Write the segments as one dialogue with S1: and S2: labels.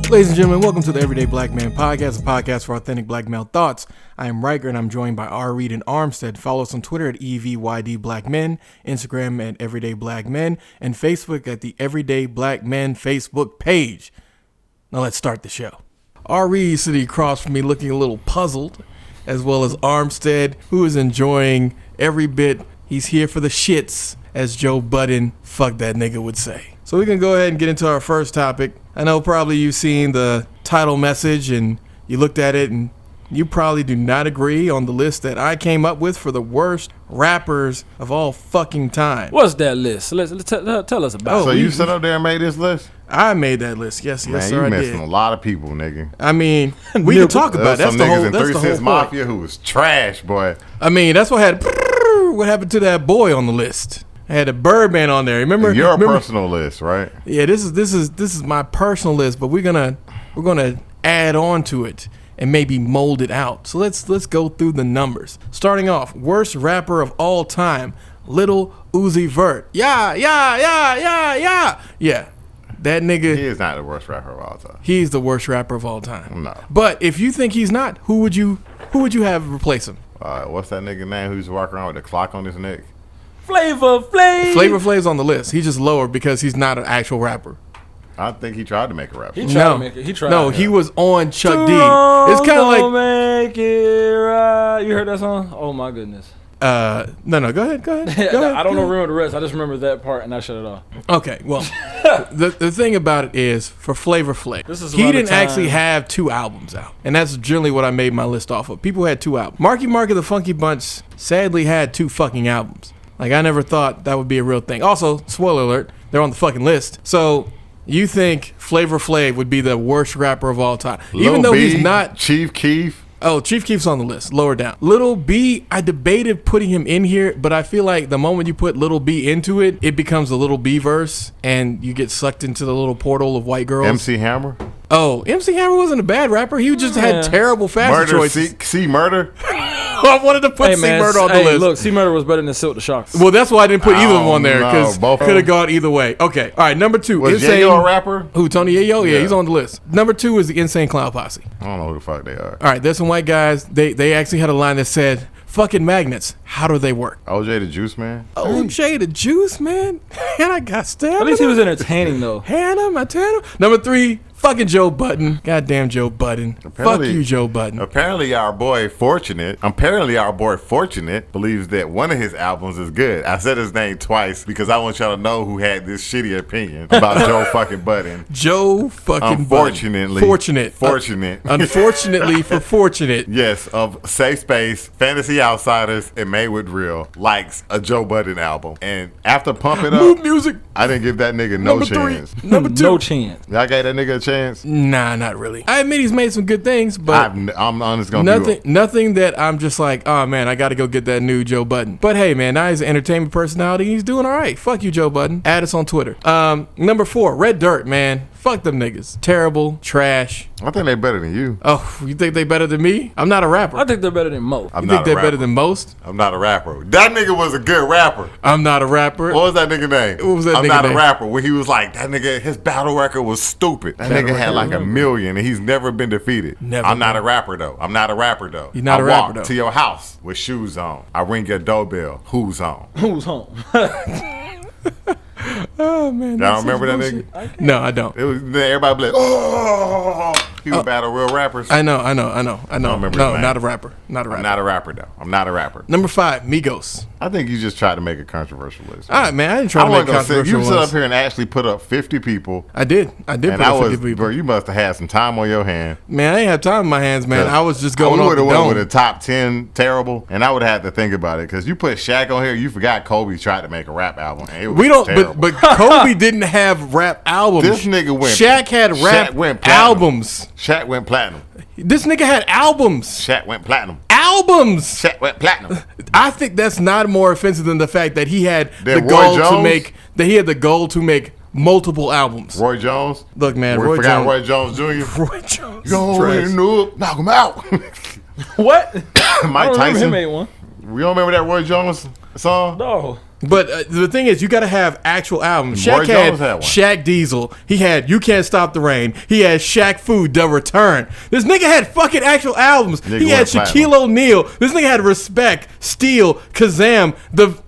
S1: Ladies and gentlemen, welcome to the Everyday Black Man Podcast, a podcast for authentic black male thoughts. I am Riker, and I'm joined by R. Reed and Armstead. Follow us on Twitter at EVYD Black Men, Instagram at Everyday Black Men, and Facebook at the Everyday Black Men Facebook page. Now let's start the show. R. Reed is sitting across from me looking a little puzzled, as well as Armstead, who is enjoying every bit. He's here for the shits, as Joe Budden, fuck that nigga, would say. So we can go ahead and get into our first topic. I know probably you've seen the title message and you looked at it and you probably do not agree on the list that I came up with for the worst rappers of all fucking time.
S2: What's that list? Let's tell us about it.
S3: So you sat up there and made this list?
S1: I made that list. Yes, sir, I did.
S3: Man, you missing a lot of people, nigga.
S1: I mean, we can talk about it. That's
S3: some
S1: the whole.
S3: niggas in
S1: That's
S3: 3
S1: the whole
S3: Cents Mafia who was trash, boy.
S1: I mean, that's what happened to that boy on the list. I had a Birdman on there. Remember
S3: personal list, right?
S1: Yeah, this is my personal list, but we're gonna add on to it and maybe mold it out. So let's go through the numbers. Starting off, worst rapper of all time, Lil Uzi Vert. Yeah. That nigga.
S3: He is not the worst rapper of all time.
S1: He's the worst rapper of all time.
S3: No.
S1: But if you think he's not, who would you have replace him?
S3: What's that nigga name who's walking around with the clock on his neck?
S2: Flavor
S1: Flav's on the list. He's just lower because he's not an actual rapper.
S3: I think he tried to make a rap.
S2: He tried to make it. He tried.
S1: No, he was on Chuck D. It's kind of like
S2: make it right. You heard that song? Oh my goodness.
S1: No. Go ahead.
S2: I don't remember the rest. I just remember that part and I shut it off.
S1: Okay. Well, the thing about it is for Flavor Flav, he didn't actually have 2 albums out, and that's generally what I made my list off of. People had 2 albums. Marky the Funky Bunch sadly had 2 fucking albums. Like, I never thought that would be a real thing. Also, spoiler alert, they're on the fucking list. So, you think Flavor Flav would be the worst rapper of all time? Even though he's not.
S3: Chief Keef.
S1: Oh, Chief Keef's on the list, lower down. Lil B, I debated putting him in here, but I feel like the moment you put Lil B into it, it becomes a Lil B verse, and you get sucked into the little portal of white girls.
S3: MC Hammer.
S1: Oh, MC Hammer wasn't a bad rapper. He just had terrible fashion choices.
S3: C Murder.
S1: I wanted to put C Murder on the list.
S2: Look, C Murder was better than Silk the Shock.
S1: Well, that's why I didn't put either of them on there, because could have gone either way. Okay, all right, number 2.
S3: Was Yayo a rapper?
S1: Who, Tony Yayo? Yeah, he's on the list. Number 2 is the Insane Clown Posse.
S3: I don't know who the fuck they are.
S1: All right, there's some white guys. They actually had a line that said, fucking magnets, how do they work?
S3: OJ the Juice Man?
S1: OJ the Juice Man? And I got stabbed.
S2: At least he was entertaining, though.
S1: Hannah Montana. Number 3, fucking Joe Budden. Goddamn Joe Budden. Fuck you, Joe Budden.
S3: Apparently our boy Fortunate believes that one of his albums is good. I said his name twice because I want y'all to know who had this shitty opinion about Joe fucking Budden.
S1: Joe fucking
S3: Unfortunately.
S1: Budden.
S3: Fortunate.
S1: Unfortunately for Fortunate.
S3: Yes, of Safe Space, Fantasy Outsiders, and Made with Real likes a Joe Budden album. And after Pump It Up,
S1: Move Music.
S3: I didn't give that nigga no chance.
S1: 3. Number 2.
S2: No chance.
S3: Y'all gave that nigga a chance?
S1: Nah, not really. I admit he's made some good things, but
S3: I'm honest gonna
S1: nothing that I'm just like, oh man, I got to go get that new Joe Budden. But hey, man, now he's an entertainment personality. He's doing all right. Fuck you, Joe Budden. Add us on Twitter. Number 4, Red Durt, man. Fuck them niggas. Terrible, trash.
S3: I think they better than you.
S1: Oh, you think they better than me? I'm not a rapper.
S2: I think they're better than most.
S1: You think they're better than most?
S3: I'm not a rapper. That nigga was a good rapper.
S1: I'm not a rapper.
S3: What was that nigga name?
S1: What was that
S3: I'm
S1: nigga
S3: not
S1: name?
S3: a rapper. When he was like, that nigga, his battle record was stupid. That nigga had like 1 million and he's never been defeated.
S1: Never.
S3: I'm not a rapper though. You're not a rapper
S1: though.
S3: I walk to your house with shoes on. I ring your doorbell. Who's home?
S2: Who's home?
S1: Oh man,
S3: y'all remember that nigga?
S1: No, I don't.
S3: It was everybody like, oh, he was battle real rappers.
S1: I know.
S3: I don't remember his name.
S1: Not a rapper.
S3: I'm not a rapper though. I'm not a rapper.
S1: Number 5, Migos.
S3: I think you just tried to make a controversial list.
S1: All right, man. I didn't try to make a controversial list.
S3: You sit up here and actually put up 50 people.
S1: I did put up 50 people.
S3: Bro, you must have had some time on your hand.
S1: Man, I ain't have time in my hands, man. I was just going off the dome.
S3: I would have went with a top 10 terrible, and I would have had to think about it because you put Shaq on here. You forgot Kobe tried to make a rap album. And it was terrible.
S1: But Kobe didn't have rap albums.
S3: This nigga went.
S1: Shaq had rap albums.
S3: Shaq went platinum.
S1: This nigga had albums.
S3: Shaq went platinum.
S1: Albums.
S3: Shaq went platinum.
S1: I think that's not more offensive than the fact that he had the goal to make multiple albums.
S3: Roy Jones.
S1: Look, man,
S3: Roy Jones Jr.
S1: Roy Jones.
S3: Knock him out.
S2: What?
S3: Mike Tyson.
S2: Him made one.
S3: We don't remember that Roy Jones song?
S2: No.
S1: But the thing is, you got to have actual albums.
S3: Roy
S1: Shaq
S3: Jones had one.
S1: Shaq Diesel. He had You Can't Stop the Rain. He had Shaq Fu, The Return. This nigga had fucking actual albums. He had Shaquille O'Neal. This nigga had Respect, Steel, Kazam,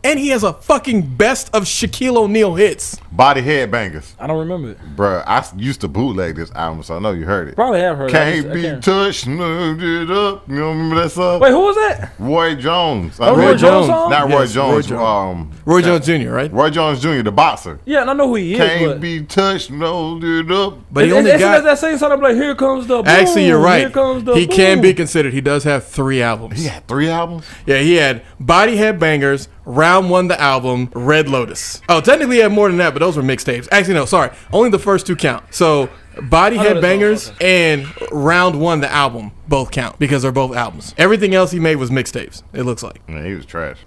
S1: and he has a fucking best of Shaquille O'Neal hits.
S3: Body Headbangers.
S2: I don't remember it.
S3: Bruh, I used to bootleg this album, so I know you heard it.
S2: Probably have heard
S3: Can't
S2: it.
S3: be touched, moved it up. You don't remember that song?
S2: Wait, who was that?
S3: Roy Jones.
S2: Roy Jones song?
S3: Not
S1: Yes,
S3: Roy Jones.
S1: Roy Jones Jr., right?
S3: Roy Jones Jr., the boxer.
S2: Yeah, and I know who he is.
S3: Can't be touched, moved it up.
S1: But he only got...
S2: that same song. I'm like, here comes the boom.
S1: Actually, you're right.
S2: Here comes the
S1: He
S2: boom.
S1: can be considered. He does have 3 albums.
S3: He had 3 albums?
S1: Yeah, he had Body Headbangers, Round 1 the album, Red Lotus. Oh, technically he had more than that, but those were mixtapes. Actually, no, sorry. Only the first 2 count. So Body Headbangers and Round 1 the album both count because they're both albums. Everything else he made was mixtapes, it looks like.
S3: Man, he was trash.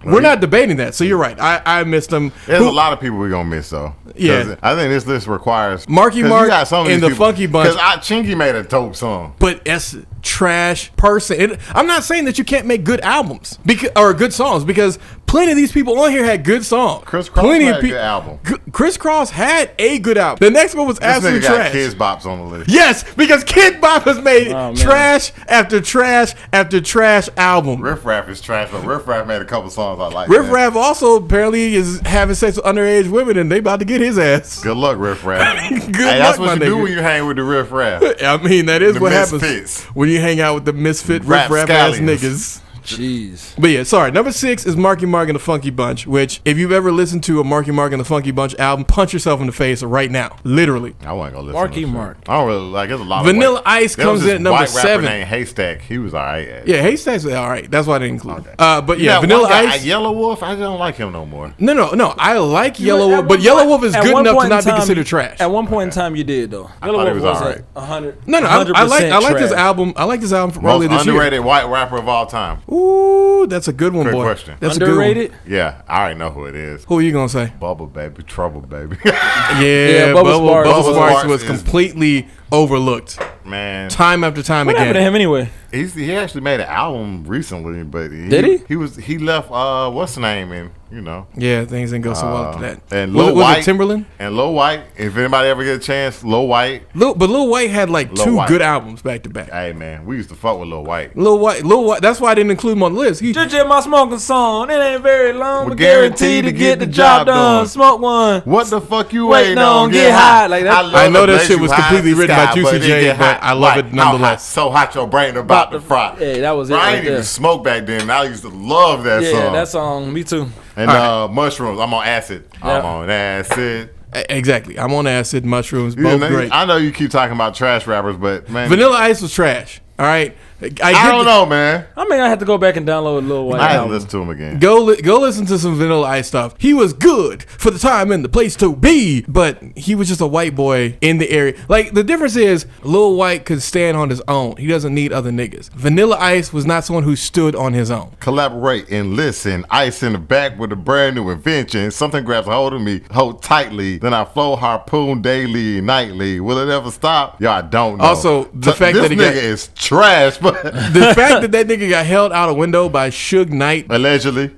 S1: We're not debating that, so you're right. I missed him.
S3: There's a lot of people we're going to miss, though.
S1: Yeah.
S3: I think this list requires...
S1: Marky Mark and the Funky Bunch.
S3: Because Chingy made a dope song.
S1: But that's trash person. I'm not saying that you can't make good albums or good songs because plenty of these people on here had good songs.
S3: Kriss Kross had a good album.
S1: Kriss Kross had a good album. The next one was absolutely trash.
S3: Kids Bops on the list.
S1: Yes, because Kid Bop has made trash after trash after trash album.
S3: Riff Raff is trash, but Riff Raff made a couple songs I like.
S1: Riff Raff also apparently is having sex with underage women and they about to get his ass.
S3: Good luck, Riff Raff.
S1: Good luck,
S3: that's what you
S1: my
S3: do
S1: nigga.
S3: when you hang with the Riff Raff.
S1: I mean, that is
S3: The
S1: what
S3: misfits.
S1: happens when you hang out with the misfit Riff Raff ass niggas.
S2: Jeez.
S1: But yeah, sorry. Number 6 is Marky Mark and the Funky Bunch, which if you've ever listened to a Marky Mark and the Funky Bunch album, punch yourself in the face right now. Literally.
S3: I wasn't gonna listen
S2: Marky
S3: to that
S2: Mark.
S3: shit. I don't really like. There's a lot.
S1: Vanilla
S3: of
S1: Ice comes in at number 7.
S3: Named Haystack. He was alright.
S1: Yeah, Haystack's alright. That's why I didn't include.
S3: Okay.
S1: But yeah, Vanilla Ice.
S3: Yellow Wolf. I don't like him no more.
S1: No. I like Yellow Wolf, but Yellow Wolf is good enough to not be considered trash.
S2: At one point in time, you did though.
S3: I thought it was alright.
S2: 100.
S1: No. I like this album. I like this album from earlier
S3: Most
S1: this year.
S3: underrated white rapper of all time.
S1: Ooh, that's a good one,
S3: Good
S1: boy.
S3: question.
S1: That's
S2: Underrated?
S1: a good one.
S3: Yeah, I already know who it is.
S1: Who are you gonna say?
S3: Bubble Baby, Trouble Baby.
S1: Yeah,
S2: Bubba
S1: Bubba
S3: Sparks
S1: Sparks was
S3: is-
S1: completely overlooked.
S3: Man,
S1: Time after time
S2: What happened to
S1: again.
S2: him anyway?
S3: he actually made an album recently, but
S2: Did he?
S3: He left what's the name in, you know.
S1: Yeah, things didn't go so well after that.
S3: And
S1: was
S3: Lil White,
S1: it Timberland?
S3: And Lil White, if anybody ever get a chance, Lil White.
S1: But Lil White had like
S3: Lil
S1: 2
S3: White.
S1: good albums back to back.
S3: Hey man, we used to fuck with Lil White.
S1: Lil White. That's why I didn't include him on the list.
S2: Just my smoking song. It ain't very long,
S3: We're
S2: but guaranteed to get the job done. Smoke one.
S3: What the fuck you
S2: Waiting
S3: waiting on?
S2: on, get high. Like that.
S3: love
S1: I know
S3: to
S1: that
S3: blaze
S1: shit
S3: you
S1: was
S3: high
S1: completely
S3: as the
S1: written by
S3: sky,
S1: Juicy
S3: but it
S1: J,
S3: get
S1: but
S3: hot.
S1: I love it
S3: How hot?
S1: nonetheless.
S3: So hot your brain about to fry.
S2: Yeah, that was it.
S3: Bro, I
S2: right
S3: didn't even
S2: there.
S3: smoke back then. I used to love that
S2: Yeah,
S3: song.
S2: that song. Me too.
S3: And Mushrooms. I'm on acid. I'm
S2: Yeah.
S3: on acid.
S1: Exactly. I'm on acid, mushrooms,
S3: You
S1: both
S3: know,
S1: great.
S3: I know you keep talking about trash rappers, but man,
S1: Vanilla Ice was trash. All right.
S3: I don't know, man.
S2: I mean, I had to go back and download Lil White
S3: I had to
S2: album.
S3: listen to him again.
S1: Go listen to some Vanilla Ice stuff. He was good for the time and the place to be, but he was just a white boy in the area. Like, the difference is Lil White could stand on his own. He doesn't need other niggas. Vanilla Ice was not someone who stood on his own.
S3: Collaborate and listen. Ice in the back with a brand new invention. Something grabs a hold of me, hold tightly. Then I flow harpoon daily and nightly. Will it ever stop? Yo, I don't know.
S1: Also, the fact
S3: this
S1: that he
S3: nigga
S1: got-
S3: is trash, but
S1: The fact that nigga got held out a window by Suge Knight.
S3: allegedly.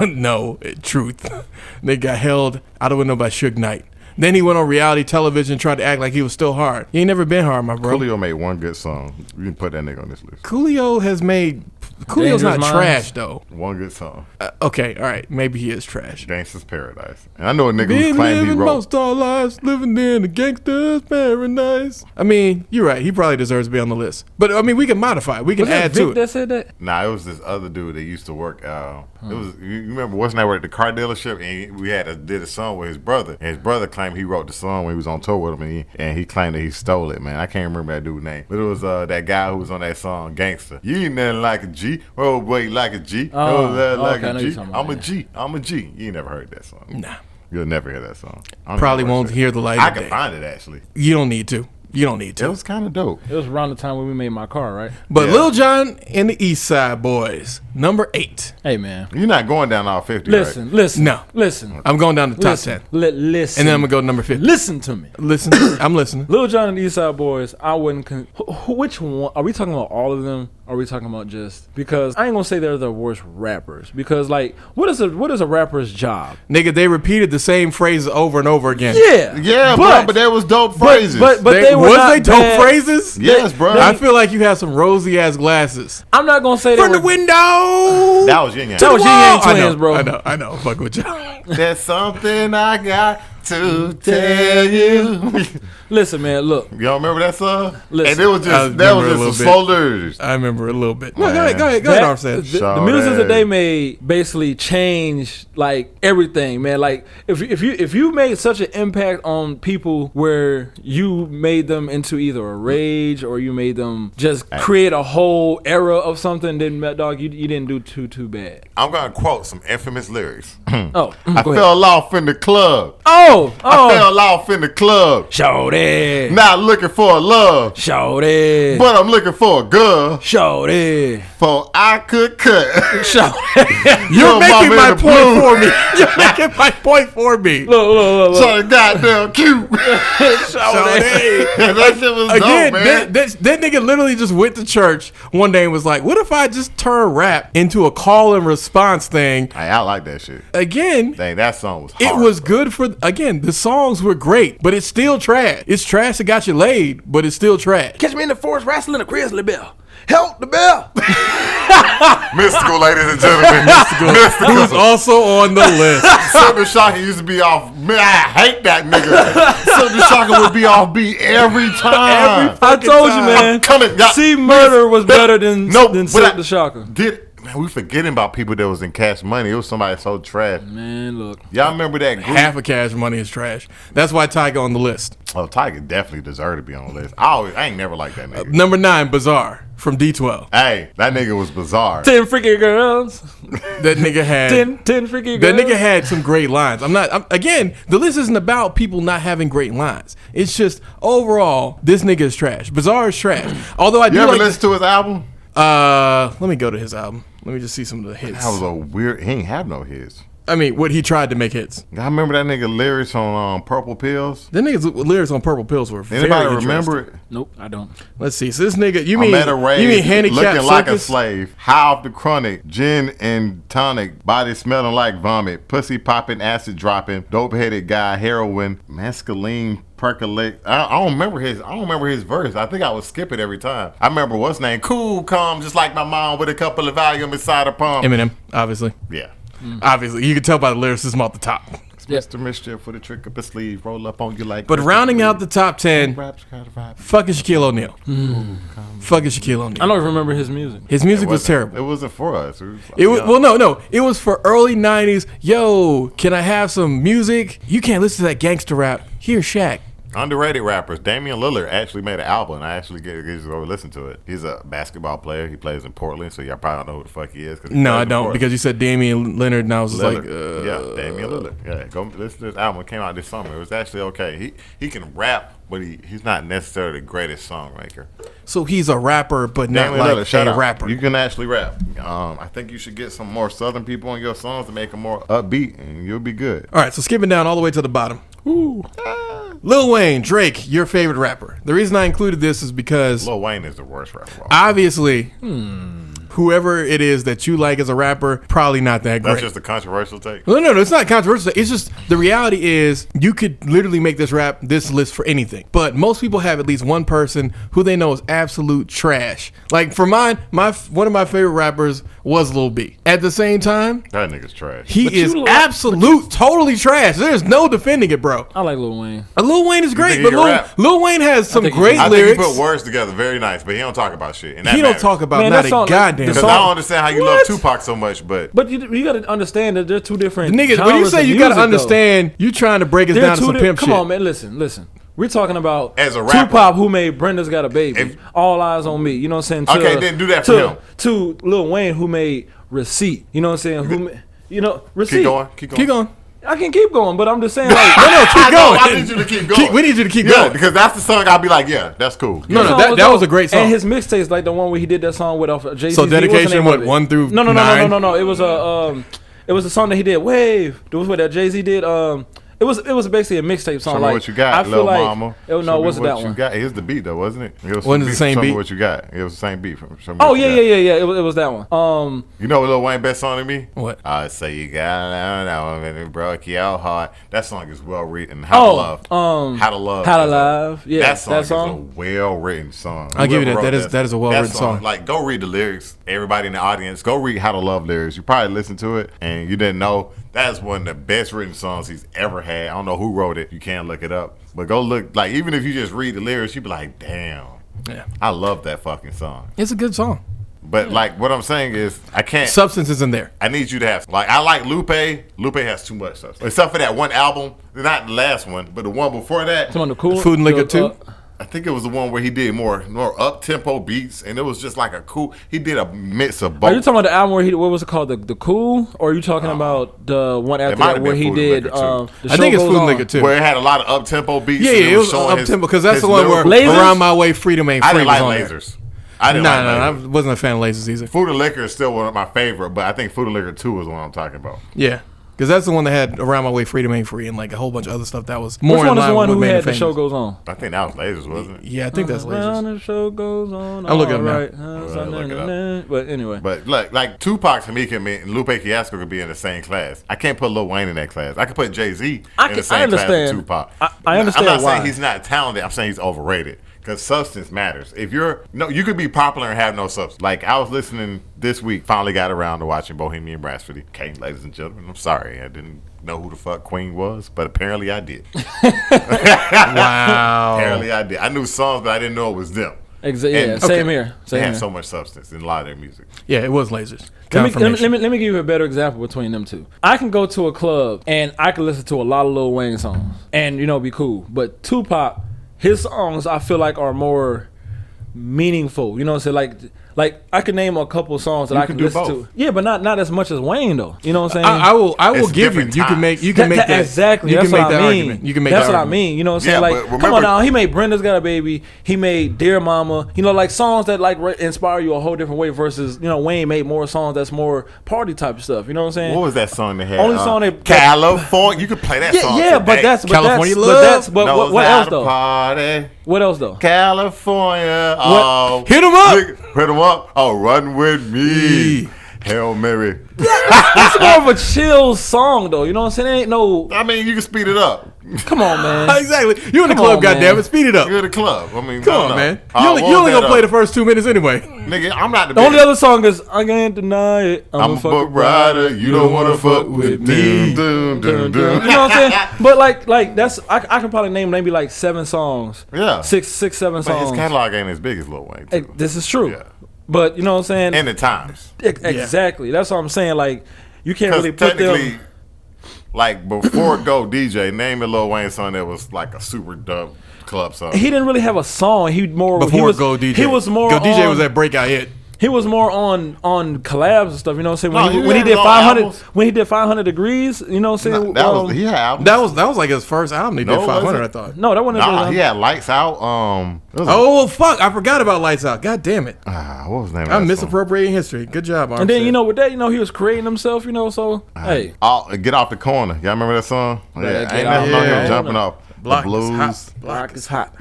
S1: No, truth. Nigga got held out a window by Suge Knight. Then he went on reality television, tried to act like he was still hard. He ain't never been hard, my bro.
S3: Coolio made one good song. You can put that nigga on this list.
S1: Coolio's
S2: Dangerous
S1: not
S2: Minds.
S1: trash though.
S3: One good song.
S1: Okay, all right, maybe he is trash.
S3: Gangsta's Paradise. And I know a nigga who
S1: Been
S3: claimed he
S1: living
S3: wrote.
S1: most our lives, living in a gangster's paradise. I mean, you're right. He probably deserves to be on the list. But I mean, we can modify it. We can
S2: Was that
S1: add
S2: Vic
S1: to it.
S2: that said that?
S3: Nah, it was this other dude that used to work. It was you remember what's that? At the car dealership, and we did a song with his brother. And his brother claimed he wrote the song when he was on tour with him, and he claimed that he stole it. Man, I can't remember that dude's name, but it was that guy who was on that song, Gangster. You ain't nothing like a G. Oh wait, like a G.
S2: Oh,
S3: like
S2: okay, I
S3: a
S2: know
S3: G.
S2: you're talking about
S3: I'm a
S2: that.
S3: G. I'm a G. You ain't never heard that song.
S1: Nah,
S3: You'll never hear that song. I don't
S1: probably
S3: know what
S1: won't
S3: it
S1: hear the light
S3: I
S1: of
S3: can
S1: day.
S3: find it actually.
S1: You don't need to. You don't need
S3: It
S1: to.
S3: was kind of dope.
S2: It was around the time when we made my car, right?
S1: But
S3: Yeah.
S1: Lil Jon and the Eastside Boys, number 8.
S2: Hey, man.
S3: You're not going down all 50.
S2: Listen,
S3: right?
S2: listen.
S1: No.
S2: Listen.
S1: I'm going down to the top
S2: Listen.
S1: 10.
S2: Listen.
S1: And then I'm going to go to number 50.
S2: Listen to me.
S1: Listen. I'm listening.
S2: Lil Jon and the Eastside Boys, I wouldn't. Which one? Are we talking about all of them? or are we talking about just because I ain't gonna say they're the worst rappers because like what is a rapper's job?
S1: Nigga, they repeated the same phrases over and over again.
S3: Yeah, but there was dope phrases.
S2: But they were not
S1: dope
S2: bad.
S1: phrases?
S3: Yes, bro.
S1: I feel like you have some rosy ass glasses.
S2: I'm not gonna say
S1: From the window.
S3: That was Yin Yang.
S2: That was Yin Yang Twins, bro.
S1: I know. Fuck with y'all.
S3: There's something I got to tell you.
S2: Listen, man, look.
S3: Y'all remember that song?
S2: Listen,
S3: and it was just some slow lyrics.
S1: I remember a little bit. No, go ahead, Armstead.
S2: The music that they made basically changed like everything, man. Like if you made such an impact on people where you made them into either a rage or you made them just create a whole era of something, then dog, you didn't do too bad.
S3: I'm gonna quote some infamous lyrics.
S2: I
S3: I fell off in the club.
S2: I
S3: fell off in the club.
S2: Shorty.
S3: Not looking for a love.
S2: Shorty.
S3: But I'm looking for a girl.
S2: Shorty.
S3: For I could cut.
S2: Shorty.
S1: You're making my point for me. You're making my point for me.
S2: Look.
S3: So goddamn cute.
S1: Shorty.
S3: That shit was
S1: Again,
S3: dope, man.
S1: that nigga literally just went to church one day and was like, what if I just turn rap into a call and response thing?
S3: I like that shit.
S1: Again,
S3: Dang, that song was hard.
S1: it was good for, again, the songs were great, but it's still trash. It's trash that got you laid, but it's still trash.
S2: Catch me in the forest wrestling a grizzly bear. Help the bear.
S3: Mystical, ladies and gentlemen. Mystical.
S1: Who's also on the list.
S3: Silver Shocker used to be off. Man, I hate that nigga. Silver Shocker would be off beat every time.
S2: I told you, man. See, murder was better than the Shocker.
S3: Man, we forgetting about people that was in Cash Money. It was somebody so trash.
S2: Man, look.
S3: Y'all remember that group?
S1: Half of Cash Money is trash. That's why Tyga on the list.
S3: Oh, Tyga definitely deserved to be on the list. I ain't never liked that nigga.
S1: Number 9, Bizzare from D12.
S3: Hey, that nigga was bizarre.
S2: 10 freaky girls.
S1: That nigga had
S2: 10 freaky girls.
S1: That nigga had some great lines. Again, the list isn't about people not having great lines. It's just overall, this nigga is trash. Bizzare is trash. Although I do
S3: you ever listen to his album?
S1: Let me go to his album. Let me just see some of the hits.
S3: That was a weird. He ain't have no hits.
S1: I mean, what he tried to make hits.
S3: I remember that nigga lyrics on Purple Pills.
S1: That nigga's lyrics on Purple Pills were very
S3: Anybody remember it?
S2: Nope, I don't.
S1: Let's see. So this nigga, you
S3: I'm
S1: mean
S3: at a rave,
S1: you mean handicapped
S3: looking like a
S1: circus?
S3: slave, high off the chronic, gin and tonic, body smelling like vomit, pussy popping, acid dropping, dope headed guy, heroin, masculine. Percolate. I don't remember his verse. I think I would skip it every time. I remember what's name. Cool, calm, just like my mom with a couple of volume inside her palm.
S1: Eminem, obviously.
S3: Yeah.
S1: Obviously, you can tell by the lyricism off the top.
S3: Mr. Mischief with a trick up his sleeve, roll up on you like.
S1: But rounding out the top 10, fucking Shaquille O'Neal. Fucking Shaquille O'Neal.
S2: I don't remember his music.
S1: His music was terrible.
S3: It wasn't for us.
S1: It was no. It was for early 90s. Yo, can I have some music? You can't listen to that gangster rap. Here's Shaq.
S3: Underrated rappers. Damian Lillard actually made an album. I actually get to go listen to it. He's a basketball player. He plays in Portland, so y'all probably don't know who the fuck he is.
S1: No, I don't, because you said Damian Lillard, and I was like,
S3: yeah, Damian Lillard. Yeah, go listen to this album. It came out this summer. It was actually okay. He can rap, but he's not necessarily the greatest songwriter.
S1: So he's a rapper, but not
S3: Damian
S1: like
S3: Lillard,
S1: a rapper.
S3: You can actually rap. I think you should get some more Southern people on your songs to make them more upbeat, and you'll be good.
S1: All right, so skipping down all the way to the bottom. Ooh. Lil Wayne, Drake, your favorite rapper. The reason I included this is because
S3: Lil Wayne is the worst rapper.
S1: Obviously, whoever it is that you like as a rapper, probably not that great.
S3: That's just a controversial take.
S1: No, it's not controversial. It's just the reality is you could literally make this list for anything. But most people have at least one person who they know is absolute trash. Like for mine, one of my favorite rappers was Lil B. At the same time,
S3: that nigga's trash.
S1: He is totally trash. There's no defending it, bro.
S2: I like Lil Wayne.
S1: Lil Wayne is great, but Lil Wayne has some great lyrics.
S3: I think he put words together very nice, but he don't talk about shit. And
S1: he don't talk about not a goddamn.
S3: Because I don't understand how you love Tupac so much, but
S2: you got to understand that they're two different.
S1: Niggas, when you say you got to understand, you trying to break us down to some pimp shit.
S2: Come on, man. Listen. We're talking about
S3: as a rapper.
S2: Tupac, who made Brenda's Got a Baby, All Eyes on Me. You know what I'm saying?
S3: Okay, then do that for him.
S2: To Lil Wayne, who made Receipt. You know what I'm saying? Receipt.
S3: Keep going.
S2: I can keep going, but I'm just saying, like,
S1: no, keep going.
S3: I need you to keep going.
S1: We need you to keep going.
S3: Because that's the song I'll be like, yeah, that's cool.
S1: No, that was a great song.
S2: And his mixtape's like the one where he did that song with Jay-Z.
S1: So Dedication, what, 1 through 9?
S2: No. It was a song that he did, Wave. It was what that Jay-Z did. It was basically a mixtape song.
S3: Show me
S2: like,
S3: what you got,
S2: I feel
S3: little
S2: like,
S3: mama.
S2: Oh, no, it wasn't that one.
S3: It was the beat though, wasn't it? It was
S1: Wasn't it the same
S3: Show
S1: beat?
S3: me what you got. It was the same beat from. Show me
S2: Oh
S3: what you
S2: yeah.
S3: got.
S2: It was that one.
S3: You know what Lil Wayne best song to me?
S1: What?
S3: I say you got that one and it broke your heart. That song is well written. How to Love.
S2: How to Love. Yeah,
S3: that song is a well written song.
S1: I'll give you
S3: Whoever
S1: that.
S3: wrote
S1: That is a well written song.
S3: Like, go read the lyrics. Everybody in the audience, go read How to Love lyrics. You probably listened to it and you didn't know. That's one of the best written songs he's ever had. I don't know who wrote it. You can't look it up. But go look. Like, even if you just read the lyrics, you'd be like, damn.
S1: Yeah.
S3: I love that fucking song.
S1: It's a good song.
S3: But, like, what I'm saying is, I can't.
S1: Substance is in there.
S3: I need you to have, like, I like Lupe. Lupe has too much substance. Except for that one album. Not the last one, but the one before that.
S2: Some on the cool.
S1: Food and Liquor 2.
S3: I think it was the one where he did more up-tempo beats, and it was just like he did a mix of both.
S2: Are you talking about the album where what was it called, the Cool? Or are you talking about the one after that where he did,
S1: I think it's Food and Liquor 2.
S3: Where it had a lot of up-tempo beats.
S1: Yeah, it was up-tempo, because that's the one where Around My Way, Freedom Ain't Free.
S3: I didn't like
S1: on
S3: Lasers.
S1: No, I wasn't a fan of Lasers either.
S3: Food and Liquor is still one of my favorite, but I think Food and Liquor 2 is what I'm talking about.
S1: Yeah. Because that's the one that had Around My Way, Freedom Ain't Free, and like a whole bunch of other stuff that was more
S2: Which one
S1: in
S2: is
S1: line
S2: the one
S1: with
S2: who
S1: what made
S2: had
S1: it
S2: The
S1: famous.
S2: Show Goes On?
S3: I think that was Lasers, wasn't it?
S1: Yeah, I think that's
S2: Around
S1: Lasers.
S2: The Show Goes On.
S1: I'll look it up
S2: right.
S3: Look it up.
S2: But anyway.
S3: But like Tupac to me and Lupe Fiasco could be in the same class. I can't put Lil Wayne in that class. I could put Jay-Z in the same class as Tupac.
S2: I understand
S3: I'm not
S2: why.
S3: saying he's not talented. I'm saying he's overrated. Because substance matters. You could be popular and have no substance. Like, I was listening this week, finally got around to watching Bohemian Rhapsody. Okay, ladies and gentlemen, I'm sorry. I didn't know who the fuck Queen was, but apparently I did.
S1: Wow.
S3: Apparently I did. I knew songs, but I didn't know it was them.
S2: Yeah, same here.
S3: They had so much substance in a lot of their music.
S1: Yeah, it was Lasers.
S2: Let me give you a better example between them two. I can go to a club and I can listen to a lot of Lil Wayne songs and, be cool. But Tupac, his songs I feel like are more meaningful. You know what I'm saying? Like I could name a couple songs that I can listen to. Yeah, but not as much as Wayne though. You know what I'm saying?
S1: I will give you. You can make that
S2: exactly.
S1: You
S2: that's
S1: can make
S2: what
S1: that
S2: I mean.
S1: argument. You can make
S2: that's
S1: that
S2: what
S1: argument.
S2: I mean. You know what I'm saying?
S3: Yeah,
S2: like, come on now. He made Brenda's Got a Baby. He made Dear Mama. Like songs that like inspire you a whole different way. Versus Wayne made more songs that's more party type of stuff. You know what I'm saying?
S3: What was that song they had?
S2: Only song they
S3: California. You could play that song.
S2: Yeah, but that's
S1: California
S2: Love.
S3: But
S2: what else though?
S3: Party.
S2: What else though?
S3: California. Oh,
S1: hit him up.
S3: Hit him up. Oh, Run With Me. Hail Mary.
S2: It's more of a chill song though. You know what I'm saying? Ain't no.
S3: I mean, you can speed it up.
S2: Come on, man.
S1: Exactly. You in the club, goddammit. Speed it up.
S3: You're in the club. I mean,
S1: come on, man. You only gonna play the first 2 minutes anyway.
S3: Nigga, I'm not
S2: the only other song is I Can't Deny It. I'm a fuck rider.
S3: You don't wanna fuck with me.
S2: You know what I'm saying? But like that's I can probably name maybe like 7 songs.
S3: Yeah.
S2: 6, 7 songs.
S3: But his catalog ain't as big as Lil Wayne.
S2: Hey, this is true.
S3: Yeah.
S2: But you know what I'm saying?
S3: And the times.
S2: Exactly. That's what I'm saying. Like you can't really put them.
S3: Like before Go DJ, name a Lil Wayne song that was like a super dope club song.
S2: He didn't really have a song. He more
S1: before Go DJ.
S2: He was more
S1: Go DJ was that breakout hit.
S2: He was more on collabs and stuff, you know what I'm saying?
S3: No,
S2: when he did 500 degrees, you know what I'm saying?
S3: That was he had albums.
S1: That was like his first album. He did 500, I thought.
S2: No, that wasn't.
S3: He had Lights Out.
S1: Fuck! I forgot about Lights Out. God damn it!
S3: What was the name?
S1: I'm misappropriating history. Good job, Armstead.
S2: And then with that, he was creating himself, So hey,
S3: Get Off the Corner. Y'all remember that song? Jumping off.
S1: Block
S3: the blues.
S1: is hot. Block is hot.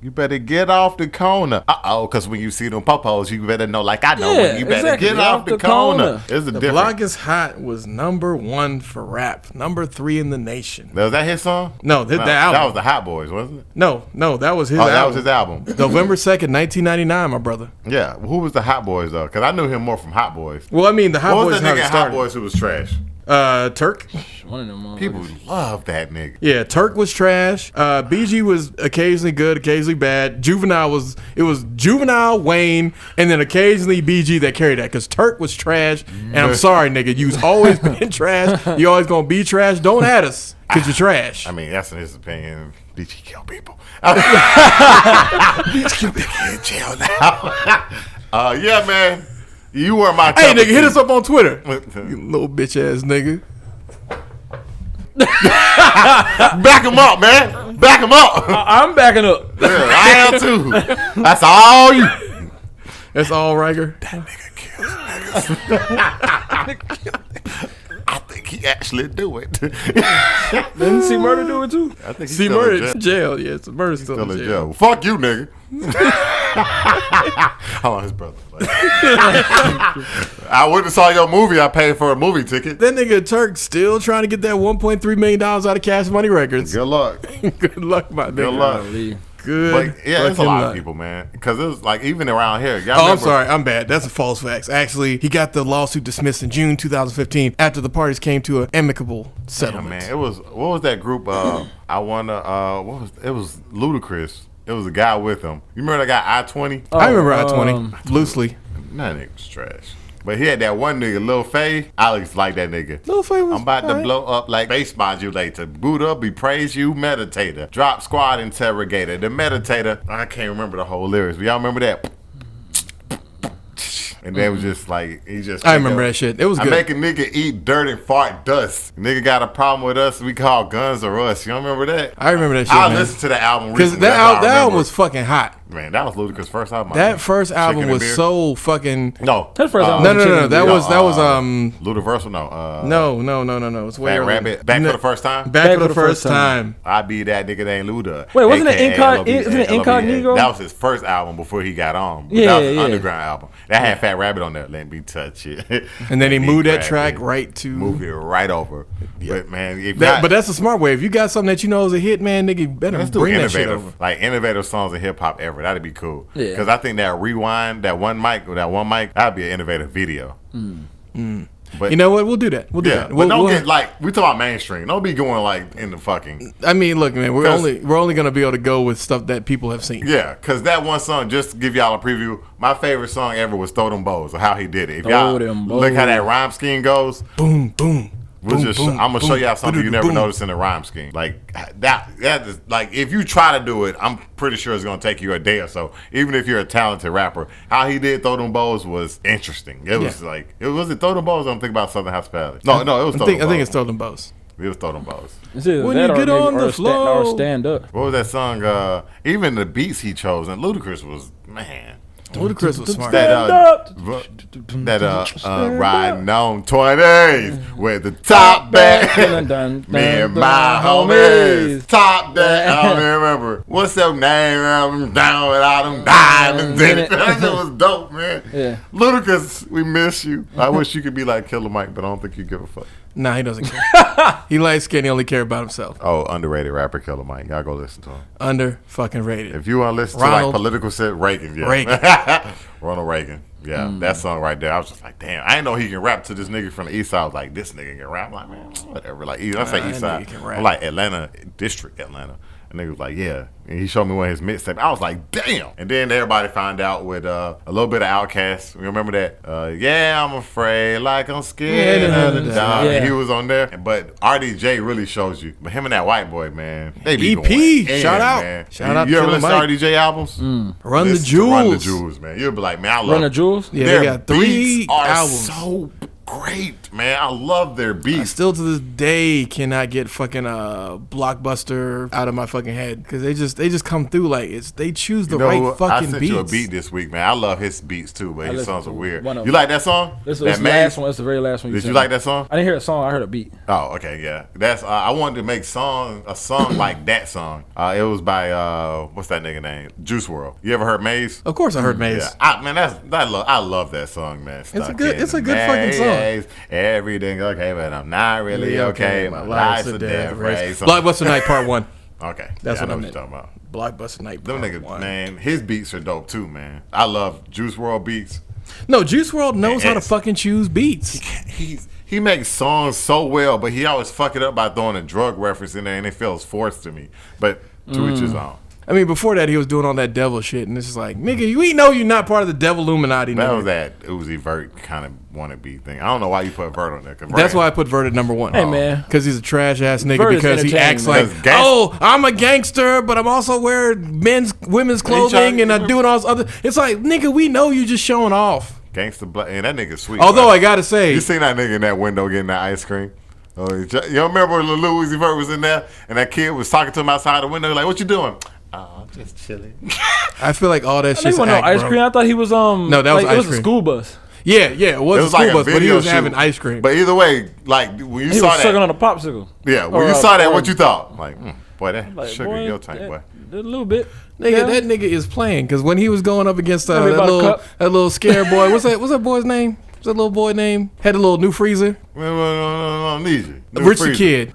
S3: You better get off the corner. Because when you see them popos, you better know like I know. You better get off the corner. It's a different.
S1: Block is Hot was #1 for rap. #3 in the nation.
S3: Was that his song?
S1: No, that album.
S3: That was the Hot Boys, wasn't it?
S1: No, that was his album.
S3: That was his album.
S1: November 2nd, 1999, my brother.
S3: Yeah. Who was the Hot Boys, though? Because I knew him more from Hot Boys.
S1: Well, I mean, the Hot Boys.
S3: What was the nigga in Hot Boys who was trash?
S1: Turk.
S2: One of them.
S3: People love that nigga.
S1: Yeah, Turk was trash. BG was occasionally good, occasionally bad. Juvenile was Juvenile, Wayne, and then occasionally BG that carried that. Cause Turk was trash, and I'm sorry, nigga, you's always been trash. You always gonna be trash. Don't at us, cause you're trash.
S3: I mean, that's in his opinion. BG kill people.
S1: BG kill people
S3: in jail now. Yeah, man. You were my.
S1: Hey, nigga, hit us up on Twitter. You little bitch ass nigga.
S3: Back him up, man. Back him up.
S2: I'm backing up.
S3: Yeah, I am too. That's all you.
S1: That's all, Riker.
S3: That nigga kills niggas. I think think he actually do it.
S2: Didn't C Murder do it too?
S3: I think he's
S1: See,
S3: still in
S1: murder jail. Yeah, it's a murder still in jail.
S3: Fuck you, nigga. Hold on, his brother. I went and saw your movie. I paid for a movie ticket.
S1: That nigga Turk still trying to get that $1.3 million out of Cash Money Records.
S3: Good luck.
S1: Good luck, my nigga.
S3: Good luck.
S1: Good.
S3: But yeah, it's a
S1: fucking
S3: lot
S1: luck.
S3: of people, man. Because it was like even around here. Y'all
S1: Oh, I'm
S3: remember-
S1: sorry. I'm bad. That's a false fact. Actually, he got the lawsuit dismissed in June 2015 after the parties came to an amicable
S3: Yeah,
S1: settlement.
S3: man. It was what was that group? I wanna. It was Ludacris. It was a guy with him. You remember that guy I-20?
S1: I remember I-20 loosely.
S3: That nigga was trash. But he had that one nigga, Lil Faye. Alex liked that nigga.
S1: Lil Faye was
S3: I'm about to
S1: alright.
S3: blow up like bass modulator. Buddha, be praise you, meditator. Drop squad interrogator. The meditator. I can't remember the whole lyrics. But y'all remember that? And they was just like, he just.
S1: I remember that shit. It was
S3: I
S1: good.
S3: make a nigga eat dirt and fart dust. Nigga got a problem with us. We call guns or us. You don't remember that?
S1: I remember that shit,
S3: I
S1: man.
S3: listened to the album
S1: Because
S3: recently.
S1: that
S3: That's all I
S1: album
S3: remember.
S1: was fucking hot.
S3: Man, that was Ludacris' first album.
S1: That first album
S3: Chicken and
S1: was
S3: Beer?
S1: so fucking.
S3: No.
S2: His first album
S1: No,
S2: was
S1: no, no,
S2: Chicken
S1: no.
S2: and
S1: That
S2: Beer.
S1: was
S3: Ludiversal, no.
S1: No. It's way
S3: Fat
S1: earlier.
S3: Rabbit. Back
S1: No,
S3: for the first time?
S1: Back for the first time.
S3: I be that nigga named Luda.
S2: Wait, wasn't it
S3: AKA
S2: isn't it
S3: LOBA?
S2: Incognito?
S3: That was his first album before he got on.
S2: Yeah,
S3: that was his
S2: yeah.
S3: underground album. That had Fat Rabbit on there. Let me touch it.
S1: And then he moved that
S3: grabbed
S1: track
S3: it.
S1: right to.
S3: Moved it right over. But man, if
S1: That,
S3: not,
S1: but that's a smart way. If you got something that you know is a hit, man, nigga, you better
S3: let's do
S1: bring that shit over.
S3: innovative, like innovative songs in hip hop ever. That'd be cool.
S2: Yeah.
S3: Because I think that rewind, that one mic, that'd be an innovative video. But
S1: You know what? We'll do that. We'll do
S3: yeah,
S1: that.
S3: but
S1: We'll,
S3: don't
S1: we'll-
S3: get like we talking about mainstream. Don't be going like in the fucking.
S1: I mean, look, man, we're
S3: 'Cause-
S1: only gonna be able to go with stuff that people have seen.
S3: Yeah, because that one song, just to give y'all a preview, my favorite song ever was Throw Them Bows, or how he did it. If y'all
S2: Throw Them
S3: look how that
S2: Bows.
S3: rhyme scheme goes,
S1: Boom, boom.
S3: I'm going to show y'all something you never
S1: boom.
S3: noticed in the rhyme scheme. Like, that is, like, if you try to do it, I'm pretty sure it's going to take you a day or so, even if you're a talented rapper. How he did Throw Them Bows was interesting. It was like, was it Throw Them Bows? I'm thinking about Southern Hospitality. No, it was Throw Them Bows.
S1: I think it's Throw Them Bows.
S3: It was Throw Them Bows.
S2: It's either
S1: When
S2: that
S1: you
S2: or
S1: get
S2: maybe-
S1: on the
S2: or
S1: floor.
S2: or stand up.
S3: What was that song? Even the beats he chose, and Ludacris was, man.
S1: Ludacris was smart.
S3: Riding on 20s with the top back. Me and my homies. Top back. I don't even remember. What's their name? I'm down with all them diamonds in it. That shit was dope, man.
S2: Yeah.
S3: Ludacris, we miss you. I wish you could be like Killer Mike, but I don't think you give a fuck.
S1: Nah, he doesn't care. He likes skin. He only care about himself.
S3: Oh, underrated rapper Killer Mike. Y'all go listen to him.
S1: Under fucking rated.
S3: If you want to listen
S1: Ronald.
S3: to like political shit, Reagan. Yeah.
S1: Reagan.
S3: Ronald Reagan. Yeah, that song right there. I was just like, damn. I didn't know he can rap to this nigga from the East Side. I was like, this nigga can rap. I'm like, man, whatever. Like, I say
S1: That
S3: East Side.
S1: nigga can rap.
S3: I'm like Atlanta, District Atlanta. And nigga was like, yeah. And he showed me one of his mixtapes. I was like, damn. And then everybody found out with a little bit of Outkast. You remember that? Yeah, I'm afraid, like I'm scared of the dark.
S2: Yeah.
S3: And he was on there. But RDJ really shows you. But him and that white boy, man, they be
S1: EP,
S3: going in,
S1: shout out.
S3: man.
S1: Shout out
S3: You
S1: to
S3: ever
S1: Killer
S3: listen to
S1: Mike.
S3: RDJ albums?
S1: Run the
S3: Listen to Run the
S1: Jewels.
S3: Jewels, man. You'll be like, man, I love
S2: Run the Jewels?
S1: Yeah,
S3: their
S1: they got 3
S3: beats are
S1: albums.
S3: so great, man. I love their
S1: I
S3: beats.
S1: still to this day cannot get fucking Blockbuster out of my fucking head because they just come through like they choose the
S3: You know
S1: right
S3: who- I
S1: fucking
S3: sent
S1: beats.
S3: you a beat this week, man. I love his beats too, but his
S2: listened
S3: songs are
S2: to
S3: weird.
S2: one of
S3: You
S2: them.
S3: like that song?
S2: This
S3: That
S2: was the
S3: Maze?
S2: last one. That's the very last one.
S3: Did you
S2: sent
S3: like
S2: me.
S3: that song?
S2: I didn't hear a song. I heard a beat.
S3: Oh, okay, yeah. That's I wanted to make a song like that song. It was by what's that nigga name? Juice WRLD. You ever heard Maze?
S1: Of course, I heard Maze.
S3: Yeah, I love that song, man.
S1: It's a good fucking song.
S3: Maze, everything okay, but I'm not really okay. My life's a death race.
S1: Blockbuster Night Part 1.
S3: Okay,
S1: That's
S3: yeah,
S1: what I
S3: know
S1: meant.
S3: you're talking about.
S1: Blockbuster Night
S3: Them
S1: Part
S3: niggas,
S1: 1.
S3: man, his beats are dope too, man. I love Juice WRLD beats.
S1: No, Juice WRLD knows how to
S3: It's-
S1: fucking choose beats.
S3: He makes songs so well, but he always fuck it up by throwing a drug reference in there, and it feels forced to me. But to each his own.
S1: I mean, before that, he was doing all that devil shit, and it's just like, nigga, we know you're not part of the devil Illuminati.
S3: That
S1: nigga.
S3: was that Uzi Vert kind of wannabe thing. I don't know why you put Vert on there. 'Cause
S1: That's
S3: Vert-
S1: why I put Vert at number 1.
S2: Hey, man.
S1: Because he's a trash ass nigga.
S2: Vert is
S1: Because he
S2: entertaining,
S1: acts
S2: man.
S1: like,
S3: Because gang-
S1: oh, I'm a gangster, but I'm also wearing women's clothing, and I'm doing all this other. It's like, nigga, we know you just showing off.
S3: Gangsta Black, and that nigga sweet.
S1: Although
S3: right?
S1: I gotta say,
S3: You seen that nigga in that window getting that ice cream? Oh, you remember when Lil Uzi Vert was in there and that kid was talking to him outside the window like, "What you doing?" Oh, I'm just chilling.
S1: I feel like all that
S2: I
S1: shit's
S2: think it was no
S1: act,
S2: ice
S1: bro.
S2: cream. I thought he was
S1: No, that was
S2: it
S1: ice
S2: was a
S1: cream.
S2: school bus.
S1: Yeah, it was a school bus, but he was having ice cream.
S3: But either way, like when you
S2: He
S3: saw
S2: was
S3: that,
S2: sucking on a popsicle.
S3: yeah, when you saw that, what you thought? Like, boy, that sugar in your tank, boy.
S2: A little bit.
S1: Nigga, that nigga is playing because when he was going up against that little scare boy, what's that boy's name? What's that little boy name? Had a little new freezer.
S3: Rich
S1: the Kid.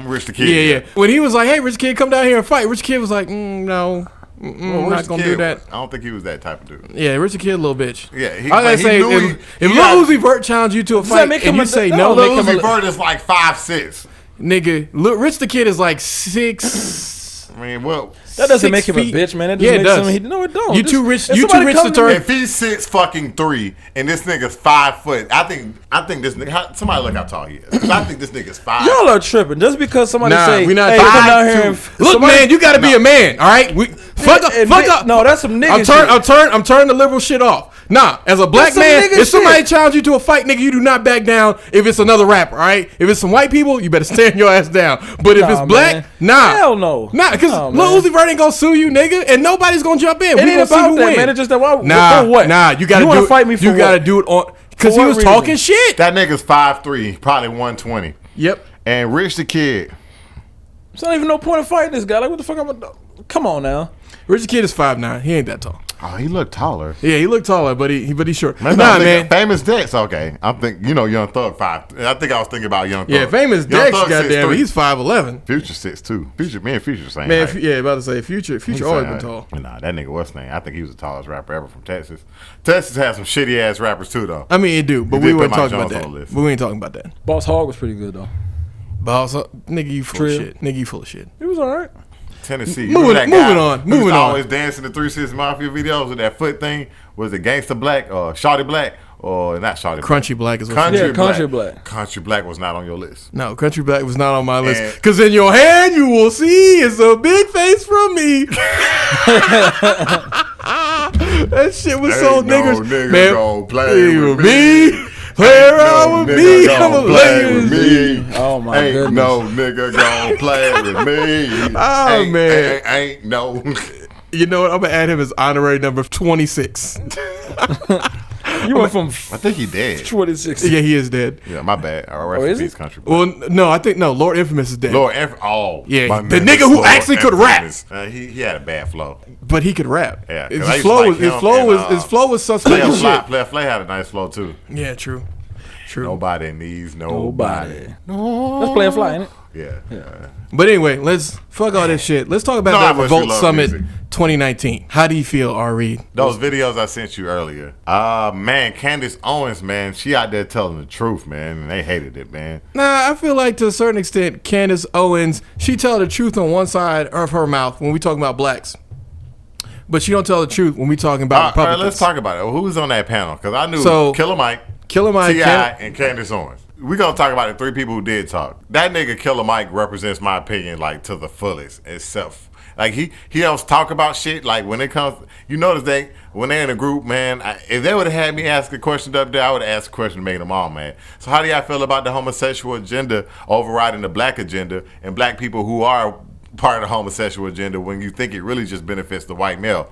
S3: Rich the Kid.
S1: Yeah. When he was like, "Hey, Rich Kid, come down here and fight," Rich Kid was like, "No, I'm not gonna do that."
S3: I don't think he was that type of dude.
S1: Yeah, Rich Kid, little bitch.
S3: Yeah,
S1: I gotta say, if Lil Uzi Vert challenged you to a fight and you say no,
S3: Lil Uzi Vert is like 5'6".
S1: Nigga, Rich the Kid is like 6.
S3: I mean, well,
S2: that doesn't make him a bitch, man. That just makes him. No, it don't.
S1: You too rich to turn.
S3: If he's 6'3" and this nigga's 5 foot, I think this nigga. Somebody look how tall he is. 'Cause I think this nigga's 5.
S2: Y'all are tripping just because somebody say,
S1: we not
S2: "Hey, come down here." And
S1: look, man, you gotta be a man. All right, fuck up.
S2: No, that's some nigga.
S1: I'm turning the liberal shit off. Nah, as a black man, if somebody challenge you to a fight, nigga, you do not back down. If it's another rapper, all right. If it's some white people, you better stand your ass down. But if it's black,
S2: hell no.
S1: Nah, because Lil Uzi Vert ain't gonna sue you, nigga, and nobody's gonna jump in.
S2: It ain't about that, man. It's just that what?
S1: Nah, you gotta
S2: do it. Fight me for
S1: you gotta do it on because he was talking shit.
S3: That nigga's 5'3", probably 120.
S1: Yep.
S3: And Rich the Kid.
S2: There's not even no point in fighting this guy. Like, what the fuck? Come on now.
S1: Rich the Kid is 5'9". He ain't that tall.
S3: Oh, he looked taller.
S1: Yeah, he looked taller, but he's short.
S3: Man. Famous Dex, okay. I'm thinking, Young Thug 5. I think I was thinking about Young Thug.
S1: Yeah, Famous Dex, goddamn, he's 5'11".
S3: Future 6'2". Me and Future same
S1: man,
S3: height.
S1: Yeah, about to say Future always been tall.
S3: Nah, that nigga what's name? I think he was the tallest rapper ever from Texas. Texas has some shitty ass rappers too, though.
S1: I mean, it do, but we weren't talking about that. We ain't talking about that.
S2: Boss Hogg was pretty good though.
S1: Nigga, you full of shit. Nigga, you full of shit.
S2: He was alright.
S3: Tennessee.
S1: Moving on.
S3: Always dancing the 3 6 Mafia videos with that foot thing. Was it Gangsta Black or Shawty Black or not Shawty Black?
S1: Country Black is what
S2: Country Black.
S3: Country Black was not on your list.
S1: No, Country Black was not on my list. Because in your hand you will see it's a big face from me. That shit was so nigga. Man,
S3: gonna play with me.
S1: Play around with me.
S3: Play with me.
S2: Oh my goodness.
S3: Ain't no nigga gonna play with me.
S1: Oh man.
S3: Ain't no.
S1: You know what? I'm gonna add him as honorary number 26.
S2: You went from
S3: I think he dead.
S2: 26.
S1: Yeah, he is dead.
S3: Yeah, my bad.
S2: Is he?
S3: Country.
S1: Well, no, I think Lord Infamous is dead.
S3: Yeah,
S1: the nigga who actually could rap.
S3: He had a bad flow,
S1: but he could rap.
S3: Yeah,
S1: his flow was suspect as shit.
S3: Player Flay had a nice flow too.
S1: Yeah, true.
S3: Nobody needs nobody.
S2: No. Let's play a fly, ain't it?
S3: Yeah.
S1: But anyway, let's fuck all this shit. Let's talk about that Revolt Summit 2019. How do you feel, R. Reed?
S3: Those videos I sent you earlier. Man, Candace Owens, man, she out there telling the truth, man, and they hated it, man.
S1: Nah, I feel like to a certain extent, Candace Owens, she tell the truth on one side of her mouth when we talking about blacks. But she don't tell the truth when we talking about Republicans.
S3: All right, let's talk about it. Who was on that panel? Because I knew Killer Mike, T.I., and Candace Owens. We're going to talk about the 3 people who did talk. That nigga Killer Mike represents my opinion, like, to the fullest itself. Like, he don't talk about shit. Like, when it comes, you notice when they're in a group, man, if they would have had me ask a question up there, I would have asked a question to make them all mad. So how do y'all feel about the homosexual agenda overriding the black agenda and black people who are part of the homosexual agenda when you think it really just benefits the white male?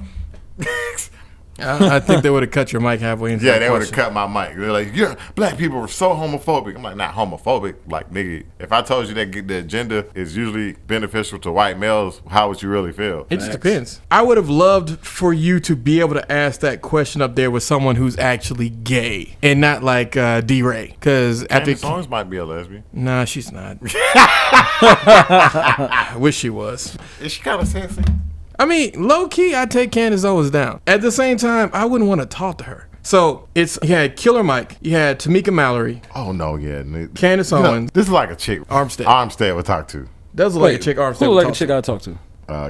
S1: I think they would have cut your mic halfway into
S3: Yeah, they would have cut my mic. They're like, black people are so homophobic. I'm like, not homophobic. Like, nigga, if I told you that the agenda is usually beneficial to white males, how would you really feel?
S1: It just depends. I would have loved for you to be able to ask that question up there with someone who's actually gay and not like D-Ray. Because
S3: Candace Owens might be a lesbian.
S1: Nah, she's not. I wish she was.
S3: Is she kind of sexy?
S1: I mean, low key, I'd take Candace Owens down. At the same time, I wouldn't want to talk to her. So you had Killer Mike, you had Tamika Mallory.
S3: Oh no, yeah,
S1: Candace Owens.
S3: This is like a chick Armstead would talk to.
S1: Does look like a chick Armstead.
S2: Who like a chick I'd talk to?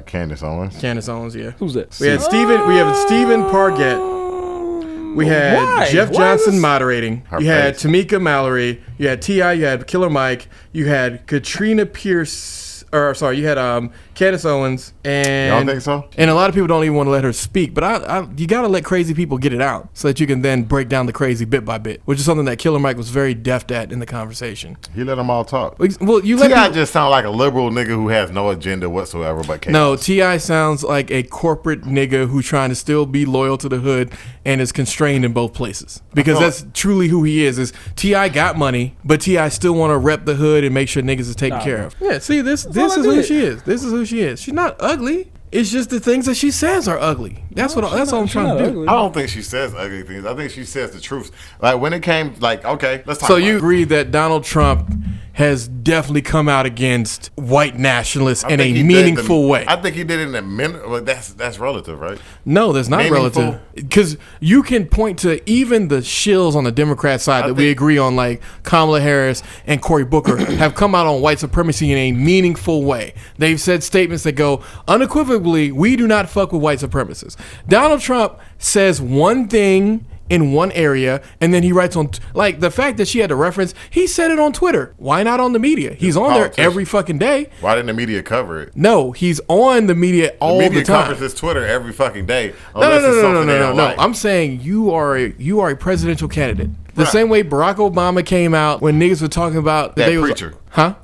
S3: Candace Owens.
S1: Candace Owens, yeah.
S2: Who's that?
S1: We have Stephen Pargett. We had Jeff Johnson moderating. You had Tamika Mallory. You had T.I. You had Killer Mike. You had Katrina Pierce. Candace Owens, and
S3: You don't think so?
S1: And a lot of people don't even want to let her speak, but you got to let crazy people get it out so that you can then break down the crazy bit by bit, which is something that Killer Mike was very deft at in the conversation.
S3: He let them all talk.
S1: Well, you
S3: T.I. just sound like a liberal nigga who has no agenda whatsoever but chaos.
S1: No, T.I. sounds like a corporate nigga who's trying to still be loyal to the hood and is constrained in both places. Because that's truly who he is T.I. got money, but T.I. still want to rep the hood and make sure niggas is taken care of. Yeah, see, this is who she is. This is who she is. She's not ugly. It's just the things that she says are ugly. That's all I'm trying to do.
S3: Ugly. I don't think she says ugly things. I think she says the truth. Like when it came, like, okay, let's talk
S1: So
S3: about
S1: you
S3: it.
S1: agree that Donald Trump has definitely come out against white nationalists in a meaningful way?
S3: I think he did it in a minute. Well, that's relative, right?
S1: No, that's not relative. Because you can point to even the shills on the Democrat side that we agree on, like Kamala Harris and Cory Booker, have come out on white supremacy in a meaningful way. They've said statements that go unequivocally, we do not fuck with white supremacists. Donald Trump says one thing in one area, and then he writes on, like, the fact that she had to reference, he said it on Twitter. Why not on the media? He's on there every fucking day.
S3: Why didn't the media cover it?
S1: No, he's on the media all the time. The media covers
S3: his Twitter every fucking day.
S1: No. I'm saying you are a presidential candidate. The same way Barack Obama came out when niggas were talking about
S3: that preacher.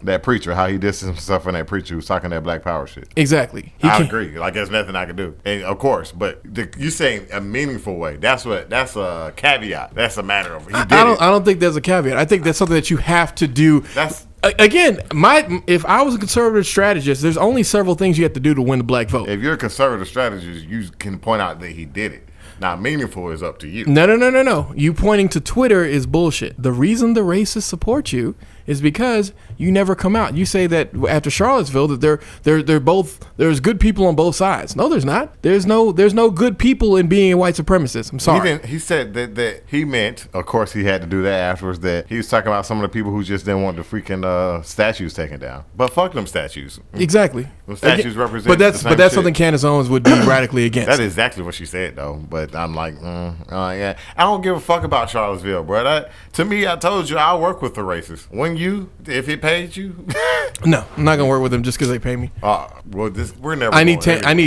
S3: That preacher, how he distanced himself from that preacher who was talking that black power shit.
S1: Exactly.
S3: I agree. Like, there's nothing I can do. And of course, but you saying a meaningful way. That's a caveat. That's a matter of I
S1: don't think there's a caveat. I think that's something that you have to do. Again, if I was a conservative strategist, there's only several things you have to do to win the black vote.
S3: If you're a conservative strategist, you can point out that he did it. Now, meaningful is up to you.
S1: No. You pointing to Twitter is bullshit. The reason the racists support you is because you never come out. You say that after Charlottesville that they're both, there's good people on both sides. No, there's not. There's no good people in being a white supremacist. I'm sorry.
S3: He said that he meant, of course he had to do that afterwards, that he was talking about some of the people who just didn't want the freaking statues taken down. But fuck them statues.
S1: Exactly.
S3: The statues represent
S1: But that's something Candace Owens would be radically against.
S3: That is exactly what she said, though. But I'm like, yeah. I don't give a fuck about Charlottesville, bro. To me, I told you, I work with the racists. If it paid you,
S1: no, I'm not gonna work with them just because they pay me.
S3: We're never.
S1: I need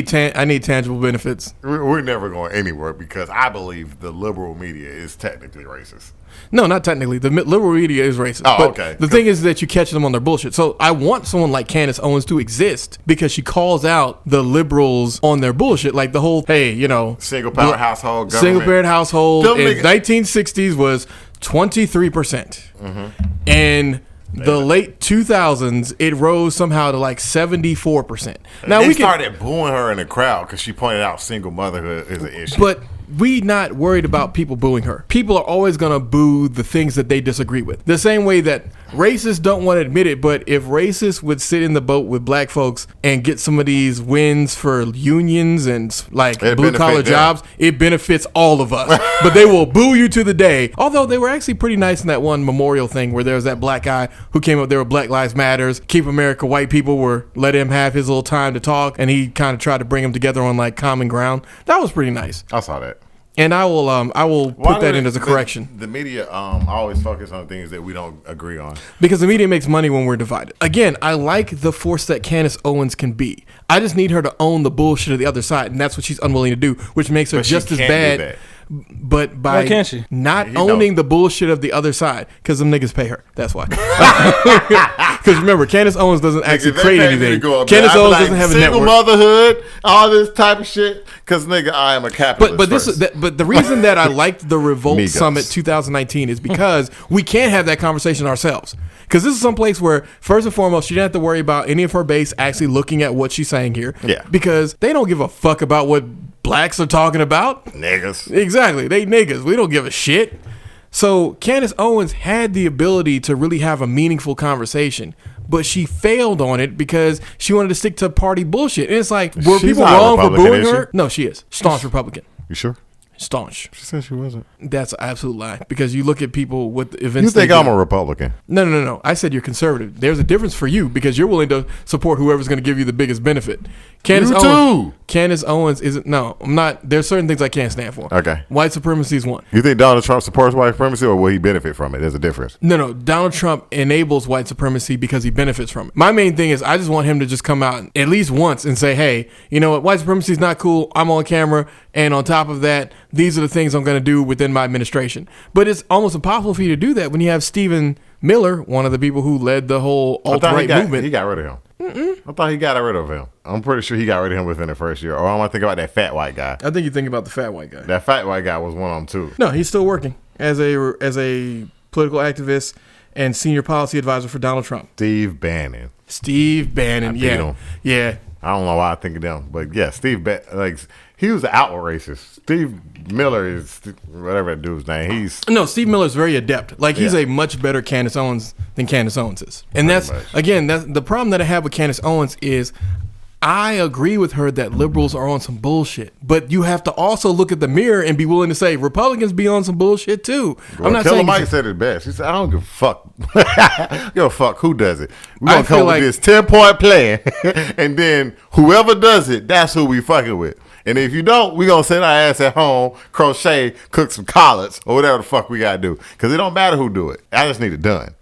S1: tangible benefits.
S3: We're never going anywhere because I believe the liberal media is technically racist.
S1: No, not technically. The liberal media is racist.
S3: Oh,
S1: but
S3: okay.
S1: The thing is that you catch them on their bullshit. So I want someone like Candace Owens to exist because she calls out the liberals on their bullshit. Like the whole,
S3: single parent household,
S1: single parent household in 1960s was 23%. Mm-hmm. And the late 2000s, it rose somehow to like 74%. Now
S3: they started booing her in the crowd because she pointed out single motherhood is an issue.
S1: But we not worried about people booing her. People are always going to boo the things that they disagree with. The same way that racists don't want to admit it, but if racists would sit in the boat with black folks and get some of these wins for unions and like blue collar jobs, it benefits all of us. But they will boo you to the day. Although they were actually pretty nice in that one memorial thing where there was that black guy who came up there with Black Lives Matters, Keep America White People were let him have his little time to talk, and he kind of tried to bring them together on like common ground. That was pretty nice.
S3: I saw that.
S1: And I will put that in as a correction.
S3: The media always focus on things that we don't agree on.
S1: Because the media makes money when we're divided. Again, I like the force that Candace Owens can be. I just need her to own the bullshit of the other side, and that's what she's unwilling to do, which makes her just as bad. But by not owning the bullshit of the other side, because them niggas pay her. That's why. Because remember, Candace Owens doesn't actually create anything. Candace Owens doesn't have a network.
S3: Single motherhood, all this type of shit. Because nigga, I am a capitalist.
S1: But the reason that I liked the Revolt Summit 2019 is because we can't have that conversation ourselves. Because this is some place where, first and foremost, she didn't have to worry about any of her base actually looking at what she's saying here.
S3: Yeah.
S1: Because they don't give a fuck about what blacks are talking about.
S3: Niggas.
S1: Exactly. They niggas. We don't give a shit. So Candace Owens had the ability to really have a meaningful conversation, but she failed on it because she wanted to stick to party bullshit. And it's like, were people wrong for booing her? No, she is. Staunch Republican.
S3: You sure?
S1: Staunch.
S3: She said she wasn't.
S1: That's an absolute lie. Because you look at people with events.
S3: You think I'm a Republican?
S1: No. I said you're conservative. There's a difference for you because you're willing to support whoever's going to give you the biggest benefit. Candace Owens isn't. No, I'm not. There's certain things I can't stand for.
S3: Okay.
S1: White supremacy is one.
S3: You think Donald Trump supports white supremacy, or will he benefit from it? There's a difference.
S1: No. Donald Trump enables white supremacy because he benefits from it. My main thing is I just want him to just come out at least once and say, hey, you know what? White supremacy is not cool. I'm on camera. And on top of that, these are the things I'm going to do within my administration. But it's almost impossible for you to do that when you have Stephen Miller, one of the people who led the whole alt-right movement.
S3: He got rid of him. I thought he got rid of him. I'm pretty sure he got rid of him within the first year. Or I'm going to think about that fat white guy.
S1: I think you think about the fat white guy.
S3: That fat white guy was one of them too.
S1: No, he's still working as a political activist and senior policy advisor for Donald Trump.
S3: Steve Bannon.
S1: Yeah.
S3: I don't know why I think of them, but yeah, he was an outward racist. Steve Miller is whatever that dude's name.
S1: Steve Miller's very adept. He's a much better Candace Owens than Candace Owens is. And that's the problem that I have with Candace Owens is I agree with her that liberals are on some bullshit, but you have to also look at the mirror and be willing to say Republicans be on some bullshit too.
S3: Well,
S1: I'm not
S3: Killer
S1: saying
S3: Mike said it best. He said, "I don't give a fuck. I don't give a fuck who does it. We're gonna come with this 10-point plan, and then whoever does it, that's who we fucking with. And if you don't, we gonna sit our ass at home, crochet, cook some collards, or whatever the fuck we gotta do. Because it don't matter who do it. I just need it done."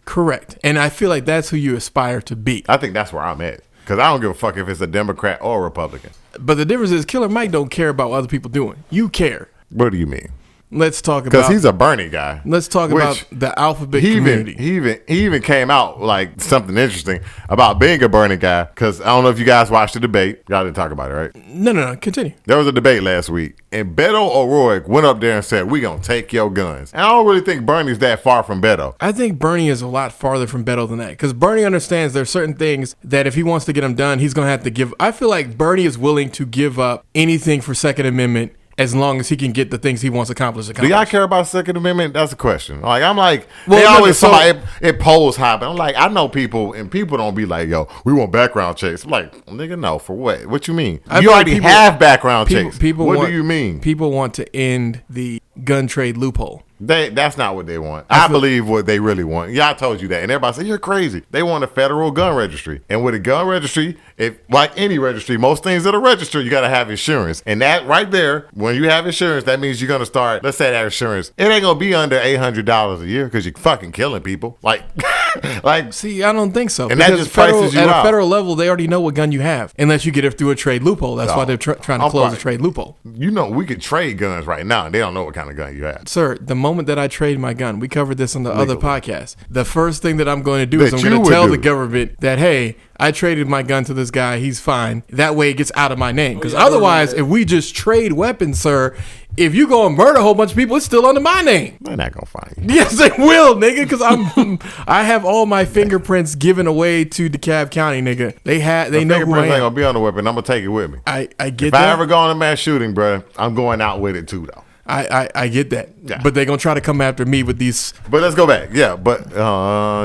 S1: Correct, and I feel like that's who you aspire to be.
S3: I think that's where I'm at. Because I don't give a fuck if it's a Democrat or a Republican.
S1: But the difference is Killer Mike don't care about what other people doing. You care.
S3: What do you mean?
S1: Let's talk about...
S3: Because he's a Bernie guy.
S1: Let's talk about the alphabet community.
S3: He even came out like something interesting about being a Bernie guy. Because I don't know if you guys watched the debate. Y'all didn't talk about it, right?
S1: No. Continue.
S3: There was a debate last week. And Beto O'Rourke went up there and said, "We gonna take your guns." And I don't really think Bernie's that far from Beto.
S1: I think Bernie is a lot farther from Beto than that. Because Bernie understands there's certain things that if he wants to get them done, he's going to have to give. I feel like Bernie is willing to give up anything for Second Amendment as long as he can get the things he wants accomplished.
S3: Do y'all care about Second Amendment? That's a question. They always somebody it polls high, but I'm like, I know people, and people don't be like, "Yo, we want background checks." I'm like, nigga, no, for what? What you mean? You already have background checks. What do you mean?
S1: People want to end the gun trade loophole.
S3: That's not what they want. I believe what they really want. Yeah, I told you that. And everybody said, "You're crazy." They want a federal gun registry. And with a gun registry, if like any registry, most things that are registered, you got to have insurance. And that right there, when you have insurance, that means you're going to start, let's say that insurance, it ain't going to be under $800 a year because you're fucking killing people. See,
S1: I don't think so.
S3: And that just prices you out.
S1: At a federal level, they already know what gun you have, unless you get it through a trade loophole. That's why they're trying to close the trade loophole.
S3: You know, we could trade guns right now, and they don't know what kind of gun you have.
S1: Sir, the moment that I trade my gun, we covered this on the other podcast, the first thing that I'm going to do is I'm going to tell the government that, hey, I traded my gun to this guy. He's fine. That way it gets out of my name. Because otherwise, if we just trade weapons, sir, if you go and murder a whole bunch of people, it's still under my name.
S3: They're not going to find you.
S1: Yes, they will, nigga, because I have all my fingerprints given away to DeKalb County, nigga. They know who I am.
S3: Fingerprints ain't going to be on the weapon. I'm going to take it with me.
S1: I get
S3: if
S1: that.
S3: If I ever go on a mass shooting, bro, I'm going out with it too, though.
S1: I get that. Yeah. But they're going to try to come after me with these.
S3: But let's go back. Yeah, but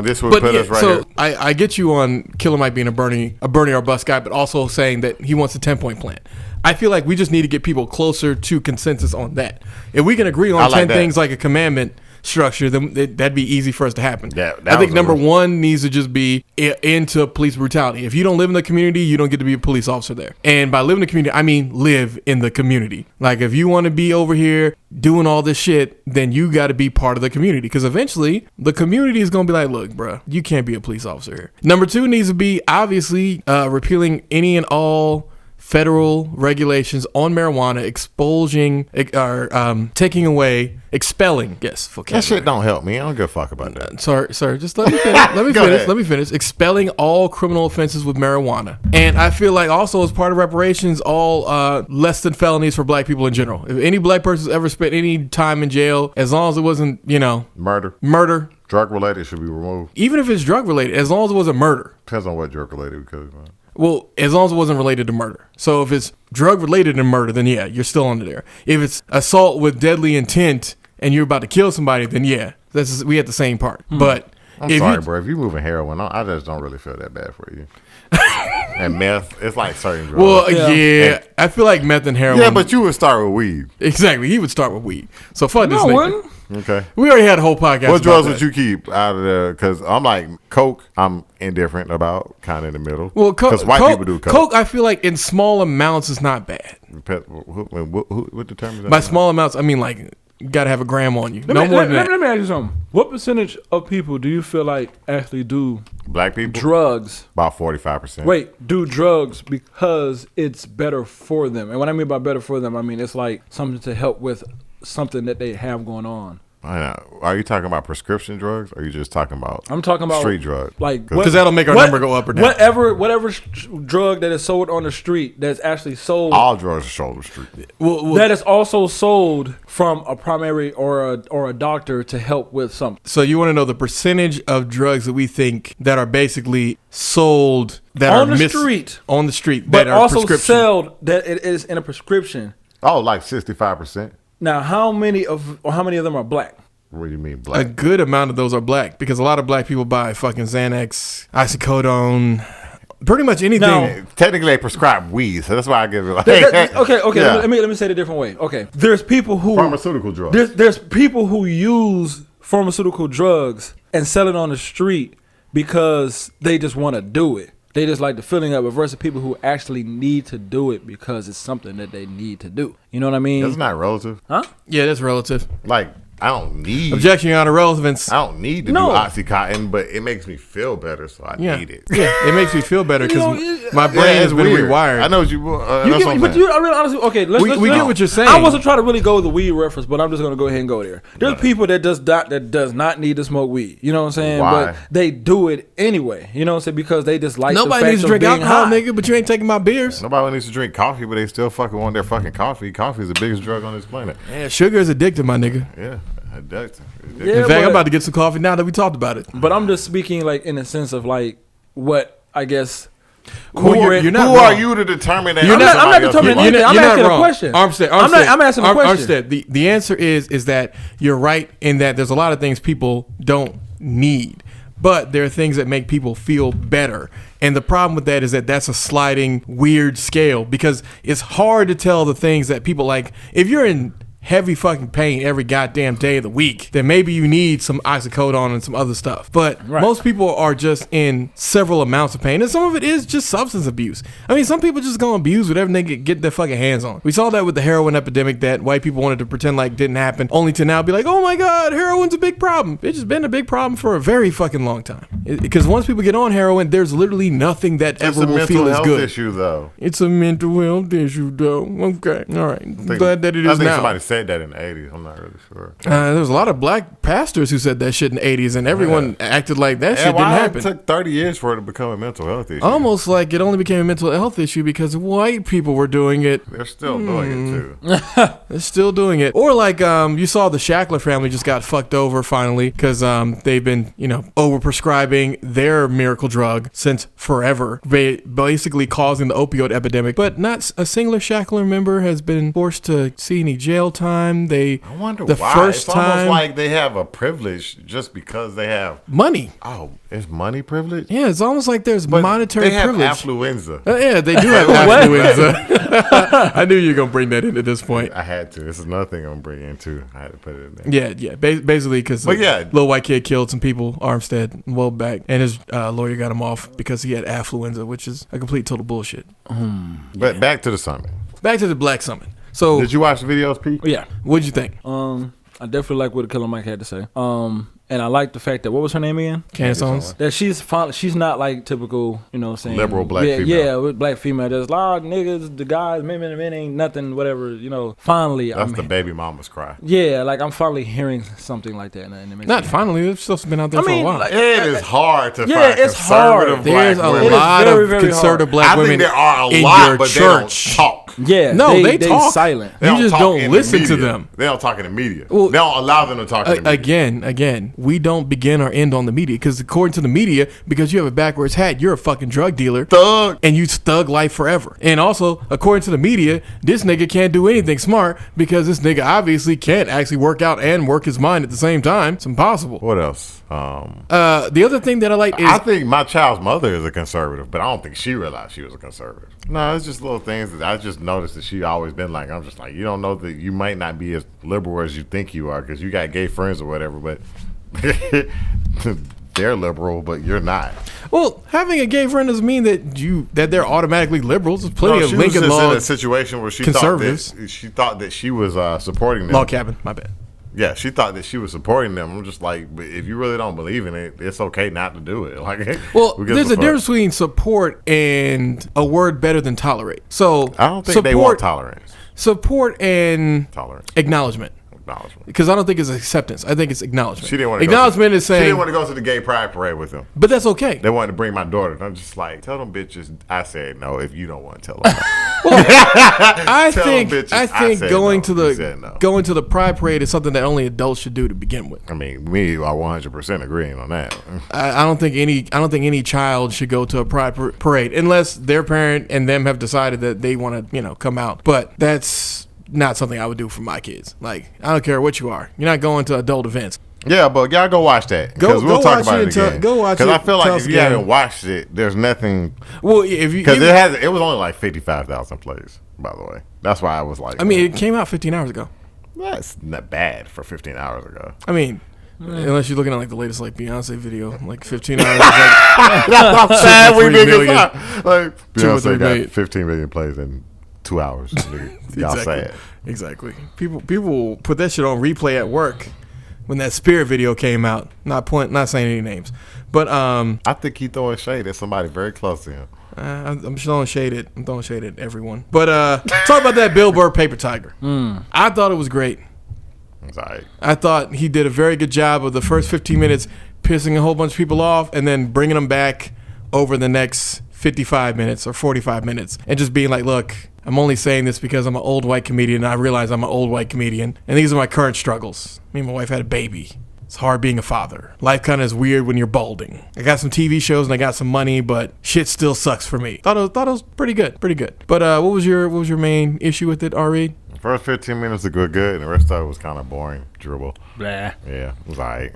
S3: this would put us right here. So
S1: I get you on Killer Mike being a Bernie or bust guy, but also saying that he wants a 10-point plan. I feel like we just need to get people closer to consensus on that. If we can agree on 10 things like a commandment structure, then that'd be easy for us to happen. I think number one needs to just be into police brutality. If you don't live in the community, you don't get to be a police officer there. And by live in the community, I mean live in the community. Like if you want to be over here doing all this shit, then you got to be part of the community, because eventually the community is going to be like, look, bro, you can't be a police officer here. Number two needs to be obviously repealing any and all federal regulations on marijuana, expelling. Yes,
S3: that shit don't help me. I don't give a fuck about that.
S1: Sorry, just let me finish. Let me finish. Expelling all criminal offenses with marijuana, and I feel like also as part of reparations, all less than felonies for black people in general. If any black person's ever spent any time in jail, as long as it wasn't, murder.
S3: Drug related should be removed.
S1: Even if it's drug related, as long as it wasn't murder.
S3: Depends on what drug related, because.
S1: Well, as long as it wasn't related to murder. So if it's drug related to murder, then yeah, you're still under there. If it's assault with deadly intent and you're about to kill somebody, then yeah, we had the same part. But
S3: I'm sorry, bro. If you moving heroin, I just don't really feel that bad for you. And meth, it's like certain drugs.
S1: Well, yeah, I feel like meth and heroin.
S3: Yeah, but you would start with weed.
S1: Exactly, he would start with weed. So fuck this nigga.
S3: Okay.
S1: We already had a whole podcast.
S3: What drugs
S1: about
S3: would you keep out of the? Because I'm like coke. I'm indifferent about, kind of in the middle.
S1: Well,
S3: because white people do coke.
S1: Coke, I feel like in small amounts is not bad.
S3: What determines that?
S1: By small amounts, I mean like you gotta have a gram on you.
S2: Let me ask you something. What percentage of people do you feel like actually do
S3: Black people?
S2: drugs?
S3: About 45%.
S2: Wait, do drugs because it's better for them. And what I mean by better for them, I mean it's like something to help with something that they have going on.
S3: I know. Are you talking about prescription drugs, or are you just talking about?
S2: I'm talking about
S3: street drugs.
S2: Like
S1: because that'll make our number go up or down.
S2: Whatever drug that is sold on the street that's actually sold.
S3: All drugs are sold on the street.
S2: That is also sold from a primary or a doctor to help with something.
S1: So you want to know the percentage of drugs that we think that are basically sold that
S2: on
S1: are
S2: the street,
S1: but
S2: that also sold that it is in a prescription.
S3: Oh, like 65%.
S2: Now, how many of them are black?
S3: What do you mean black?
S1: A good amount of those are black because a lot of black people buy fucking Xanax, oxycodone, pretty much anything.
S2: Now,
S3: technically, they prescribe weed, so that's why I give it like.
S2: Okay.
S3: Yeah.
S2: Let me say it a different way. Okay, there's people who
S3: pharmaceutical drugs.
S2: There's people who use pharmaceutical drugs and sell it on the street because they just want to do it. They just like the feeling of it versus people who actually need to do it because it's something that they need to do. You know what I mean?
S3: That's not relative.
S2: Huh?
S1: Yeah, that's relative.
S3: Like, I don't need.
S1: Objection, Your Honor, relevance.
S3: I don't need to do Oxycontin, but it makes me feel better, so I need it.
S1: Yeah, it makes me feel better because my brain has been rewired.
S3: I know what you.
S2: I really honestly, okay.
S1: We get what you're saying.
S2: I wasn't trying to really go with the weed reference, but I'm just gonna go ahead and go there. There's people that does not need to smoke weed. You know what I'm saying?
S3: Why?
S2: But they do it anyway. You know what I'm saying? Because they just like
S1: nobody
S2: the fact
S1: needs to
S2: of
S1: drink
S2: being
S1: alcohol,
S2: high.
S1: nigga. But you ain't taking my beers.
S3: Nobody needs to drink coffee, but they still fucking want their fucking coffee. Coffee is the biggest drug on this planet.
S1: Yeah, sugar is addictive, my nigga.
S3: Yeah. Addictive.
S2: Yeah,
S1: in fact, I'm about to get some coffee now that we talked about it.
S2: But I'm just speaking like in the sense of like what I guess.
S3: Who are you to determine that?
S2: I'm not determining anything. I'm asking a question.
S1: Armstead,
S2: I'm asking a question.
S1: Armstead, the answer is that you're right in that there's a lot of things people don't need, but there are things that make people feel better. And the problem with that is that that's a sliding weird scale because it's hard to tell the things that people like. If you're in heavy fucking pain every goddamn day of the week, then maybe you need some oxycodone and some other stuff. But most people are just in several amounts of pain, and some of it is just substance abuse. I mean, some people just gonna abuse whatever they get their fucking hands on. We saw that with the heroin epidemic that white people wanted to pretend like didn't happen, only to now be like, oh my god, heroin's a big problem. It's just been a big problem for a very fucking long time. Because once people get on heroin, there's literally nothing that ever will feel as good.
S3: It's a mental health issue, though.
S1: It's a mental health issue, though. Okay, all right. Glad that it is now.
S3: Somebody said that in the 80s. I'm not really sure.
S1: There was a lot of black pastors who said that shit in the 80s, and everyone acted like that shit didn't happen.
S3: It took 30 years for it to become a mental health issue.
S1: Almost like it only became a mental health issue because white people were doing it.
S3: They're still doing it, too.
S1: They're still doing it. Or like you saw the Shackler family just got fucked over finally because they've been, overprescribing their miracle drug since forever, basically causing the opioid epidemic. But not a single Shackler member has been forced to see any jail time. I
S3: wonder why. It's almost like they have a privilege just because they have
S1: money.
S3: Oh, it's money privilege?
S1: Yeah, it's almost like there's monetary privilege.
S3: They have affluenza.
S1: Yeah, they do have affluenza. I knew you were going to bring that in at this point.
S3: I had to. This is another thing I'm going to bring in, too. I had to put it in there.
S1: Yeah. Basically, because little white kid killed some people, Armstead, well back, and his lawyer got him off because he had affluenza, which is a complete total bullshit.
S3: But back to the summit.
S1: Back to the Black Summit. So,
S3: did you watch the videos, Pete?
S2: Yeah.
S1: What'd you think?
S2: I definitely like what the Killer Mike had to say. And I like the fact that, what was her name again?
S1: Candace Owens.
S2: That she's not like typical, saying
S3: liberal black female.
S2: Yeah, with black female. There's a lot of niggas, the guys, men ain't nothing, whatever. Finally,
S3: that's the baby mama's cry.
S2: Yeah, like I'm finally hearing something like that. And it makes
S1: not finally. This stuff's been out there for a while.
S3: Like, it is hard to find
S2: it's
S3: conservative
S2: hard.
S1: There's
S3: black
S1: a
S3: women.
S1: lot
S2: very,
S1: of
S2: very
S1: conservative
S2: hard.
S1: black women.
S3: I think there are a
S1: in
S3: lot,
S1: your
S3: but
S1: church.
S3: they don't talk.
S2: Yeah,
S1: no, they talk.
S2: Silent.
S3: They
S1: you just
S3: talk
S1: don't
S3: in
S1: listen
S3: the
S1: to
S3: media.
S1: them.
S3: They don't talk in the media.
S1: Well,
S3: they don't allow them to talk in the media.
S1: Again, we don't begin or end on the media, because according to the media, because you have a backwards hat, you're a fucking drug dealer,
S3: Thug.
S1: and you thug life forever. And also, according to the media, this nigga can't do anything smart because this nigga obviously can't actually work out and work his mind at the same time. It's impossible.
S3: What else?
S1: The other thing that I like is
S3: I think my child's mother is a conservative, but I don't think she realized she was a conservative. No, it's just little things that I just noticed that she always been like. I'm just like, you don't know that you might not be as liberal as you think you are because you got gay friends or whatever, but they're liberal, but you're not.
S1: Well, having a gay friend doesn't mean that they're automatically liberals. There's plenty of
S3: she was
S1: Lincoln
S3: just
S1: law
S3: in a situation where she thought that she was supporting them.
S1: log cabin. My bad.
S3: Yeah, she thought that she was supporting them. I'm just like, but if you really don't believe in it, it's okay not to do it. Like,
S1: well, there's a difference between support and a word better than tolerate. So
S3: I don't think they want tolerance.
S1: Support and
S3: Tolerance.
S1: Acknowledgement. Because I don't think it's acceptance. I think it's acknowledgement.
S3: She didn't want to
S1: acknowledgement is saying
S3: she didn't want to go to the gay pride parade with them.
S1: But that's okay.
S3: They wanted to bring my daughter. And I'm just like, tell them bitches. I said no. If you don't want to tell them,
S1: I think going to the pride parade is something that only adults should do to begin with.
S3: I mean, me are 100% agreeing on that.
S1: I don't think any child should go to a pride parade unless their parent and them have decided that they want to come out. But that's not something I would do for my kids. Like, I don't care what you are. You're not going to adult events.
S3: Yeah, but y'all go watch that. Because we'll talk about it again.
S1: Go watch it.
S3: Because I feel like if you haven't watched it, there's nothing.
S1: Well, if you
S3: because it was only like 55,000 plays. By the way, that's why I was like.
S1: I mean, it came out 15 hours ago.
S3: That's not bad for 15 hours ago.
S1: I mean. Unless you're looking at like the latest like Beyonce video, like 15 hours. Like,
S3: that's how sad we niggas are. Like
S1: Beyonce
S3: got 15 million plays in 2 hours. Y'all sad.
S1: Exactly. People will put that shit on replay at work when that Spirit video came out. Not saying any names, but
S3: I think he throwing shade at somebody very close to him.
S1: I'm throwing shade at everyone. But talk about that Bill Burr Paper Tiger. I thought it was great.
S3: Right.
S1: I thought he did a very good job of the first 15 minutes pissing a whole bunch of people off and then bringing them back over the next 55 minutes or 45 minutes and just being like, look, I'm only saying this because I'm an old white comedian and I realize I'm an old white comedian and these are my current struggles. Me and my wife had a baby. It's hard being a father. Life kind of is weird when you're balding. I got some TV shows and I got some money, but shit still sucks for me. Thought it was pretty good. But what was your main issue with it, Ari?
S3: First 15 minutes are good, and the rest of it was kind of boring, dribble.
S2: Blah.
S3: Yeah, it was all right.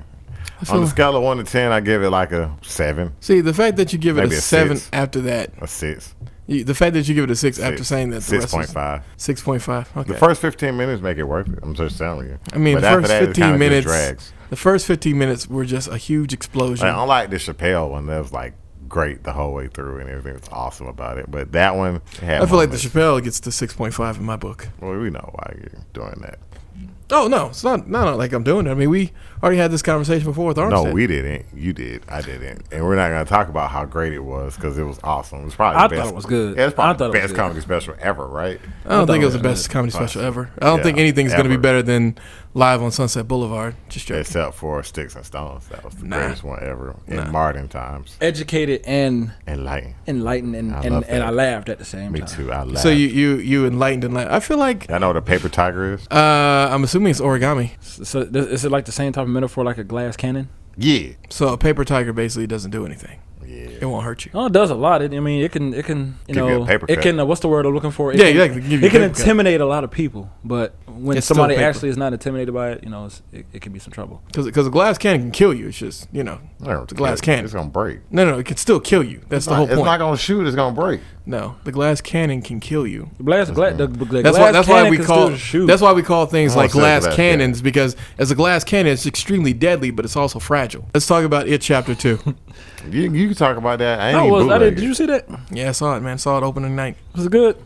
S3: On the scale of 1 to 10, I give it like a 7.
S1: See, the fact that you give it
S3: Maybe
S1: a 7
S3: 6.
S1: after that.
S3: A 6.
S1: The fact that you give it a 6 after saying that the
S3: 6.5.
S1: 6.5. Okay.
S3: The first 15 minutes make it worth it. I'm just telling you.
S1: I mean,
S3: but
S1: the
S3: after
S1: first
S3: that,
S1: 15 minutes.
S3: Drags.
S1: The first 15 minutes were just a huge explosion.
S3: Like, unlike the Chappelle one, that was like great the whole way through and everything was awesome about it. But that one had
S1: I feel like the Chappelle gets to 6.5 in my book.
S3: Well, we know why you're doing that.
S1: Oh, no. It's not like I'm doing it. I mean, we already had this conversation before with Armstead.
S3: No, we didn't. You did. I didn't. And we're not going to talk about how great it was because it was awesome. It was probably the best.
S2: I thought it was good.
S3: Yeah, it's probably the best comedy special ever, right?
S1: I don't think it was the best comedy special ever. I don't think anything's going to be better than Live on Sunset Boulevard. Just joking.
S3: Except for Sticks and Stones. That was the greatest one ever in modern times.
S2: Educated and
S3: enlightened
S2: and I laughed at the same time.
S3: Me too. I laughed.
S1: So you enlightened and laughed. I feel like
S3: I know what a paper tiger is.
S1: I'm assuming it's origami.
S2: So is it like the same type of metaphor like a glass cannon?
S3: Yeah.
S1: So a paper tiger basically doesn't do anything.
S3: Yeah.
S1: It won't hurt you.
S2: Oh, it does a lot. It can
S3: you a paper cut.
S2: it can what's the word I'm looking for? It can intimidate a lot of people, but when somebody actually is not intimidated by it, it can be some trouble.
S1: Because a glass cannon can kill you. It's just it's a glass cannon.
S3: It's gonna break.
S1: No, it can still kill you. That's the whole point.
S3: It's not gonna shoot. It's gonna break.
S1: No, the glass cannon can kill you.
S2: That's why
S1: we call things like glass cannons because as a glass cannon, it's extremely deadly, but it's also fragile. Let's talk about It Chapter 2.
S3: You can talk about that.
S2: Did you see that?
S1: Yeah, I saw it, man. Saw it opening night.
S2: Was it good?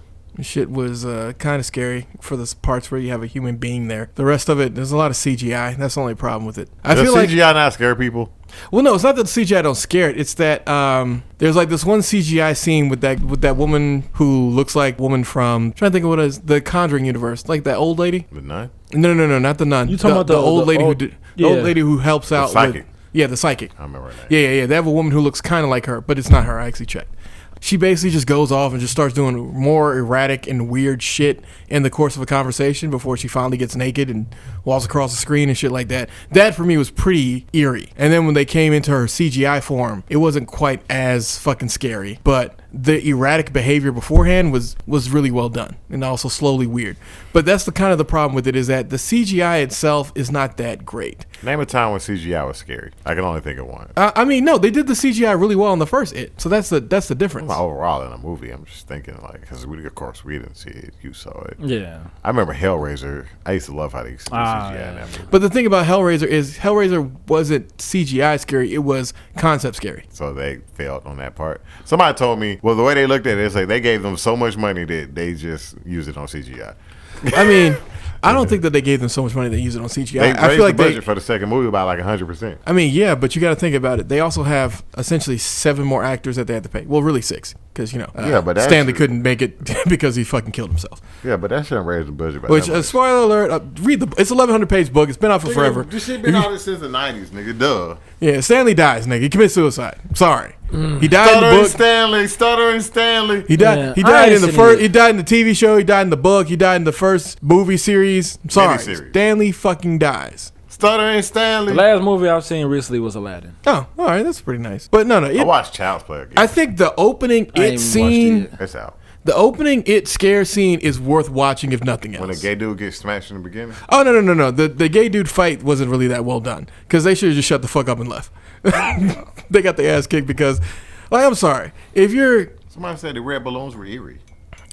S1: Shit was kind of scary for the parts where you have a human being there. The rest of it, there's a lot of CGI. That's the only problem with it.
S3: I feel like CGI not scare people.
S1: Well, no, it's not that the CGI don't scare it. It's that there's like this one CGI scene with that woman who looks like woman from, I'm trying to think of what it is, the Conjuring universe, like that old lady.
S3: The nun?
S1: No, not the nun.
S2: You talking about
S1: the old lady the old lady who helps out
S3: psychic.
S1: with the psychic.
S3: I remember that.
S1: Yeah. They have a woman who looks kind of like her, but it's not her. I actually checked. she basically just goes off and just starts doing more erratic and weird shit in the course of a conversation before she finally gets naked and walks across the screen and shit like that. That for me was pretty eerie. And then when they came into her CGI form, it wasn't quite as fucking scary, but the erratic behavior beforehand was really well done and also slowly weird. But that's the kind of the problem with it, is that the CGI itself is not that great.
S3: Name a time when CGI was scary. I can only think of one.
S1: I mean, no, they did the CGI really well in the first It, so that's the difference.
S3: Well, overall in a movie, I'm just thinking like, because of course we didn't see it, you saw it.
S2: Yeah.
S3: I remember Hellraiser. I used to love how they used to do CGI in that movie.
S1: But the thing about Hellraiser is Hellraiser wasn't CGI scary, it was concept scary.
S3: So they failed on that part. Somebody told me, well, the way they looked at it is like they gave them so much money that they just used it on CGI.
S1: I mean, I don't think that they gave them so much money they use it on CGI.
S3: They
S1: I
S3: raised
S1: feel like
S3: the budget for the second movie by like 100%.
S1: I mean, yeah, but you got to think about it. They also have essentially 7 more actors that they have to pay. Well, really 6, because
S3: but
S1: Stanley couldn't make it because he fucking killed himself.
S3: Yeah, but that shouldn't raise the budget. By
S1: Which,
S3: that much.
S1: spoiler alert, read it's 1,100-page book. It's been out for forever.
S3: This shit been out since the 90s, nigga. Duh.
S1: Yeah, Stanley dies, nigga. He commits suicide. I'm sorry. He died in the book.
S3: Stuttering Stanley.
S1: He died.
S2: Yeah,
S1: He died in the first. He died in the TV show. He died in the book. He died in the first movie series. I'm sorry.
S3: Miniseries.
S1: Stanley fucking dies.
S3: Stuttering Stanley.
S2: The last movie I've seen recently was Aladdin.
S1: Oh, all right. That's pretty nice. But no.
S3: I watched Child's Play again.
S1: I think the opening It scene.
S3: It's out.
S1: The opening It scare scene is worth watching if nothing else.
S3: When a gay dude gets smashed in the beginning.
S1: Oh no. The gay dude fight wasn't really that well done because they should have just shut the fuck up and left. They got their ass kicked because, like, I'm sorry. If you're
S3: Somebody said the red balloons were eerie.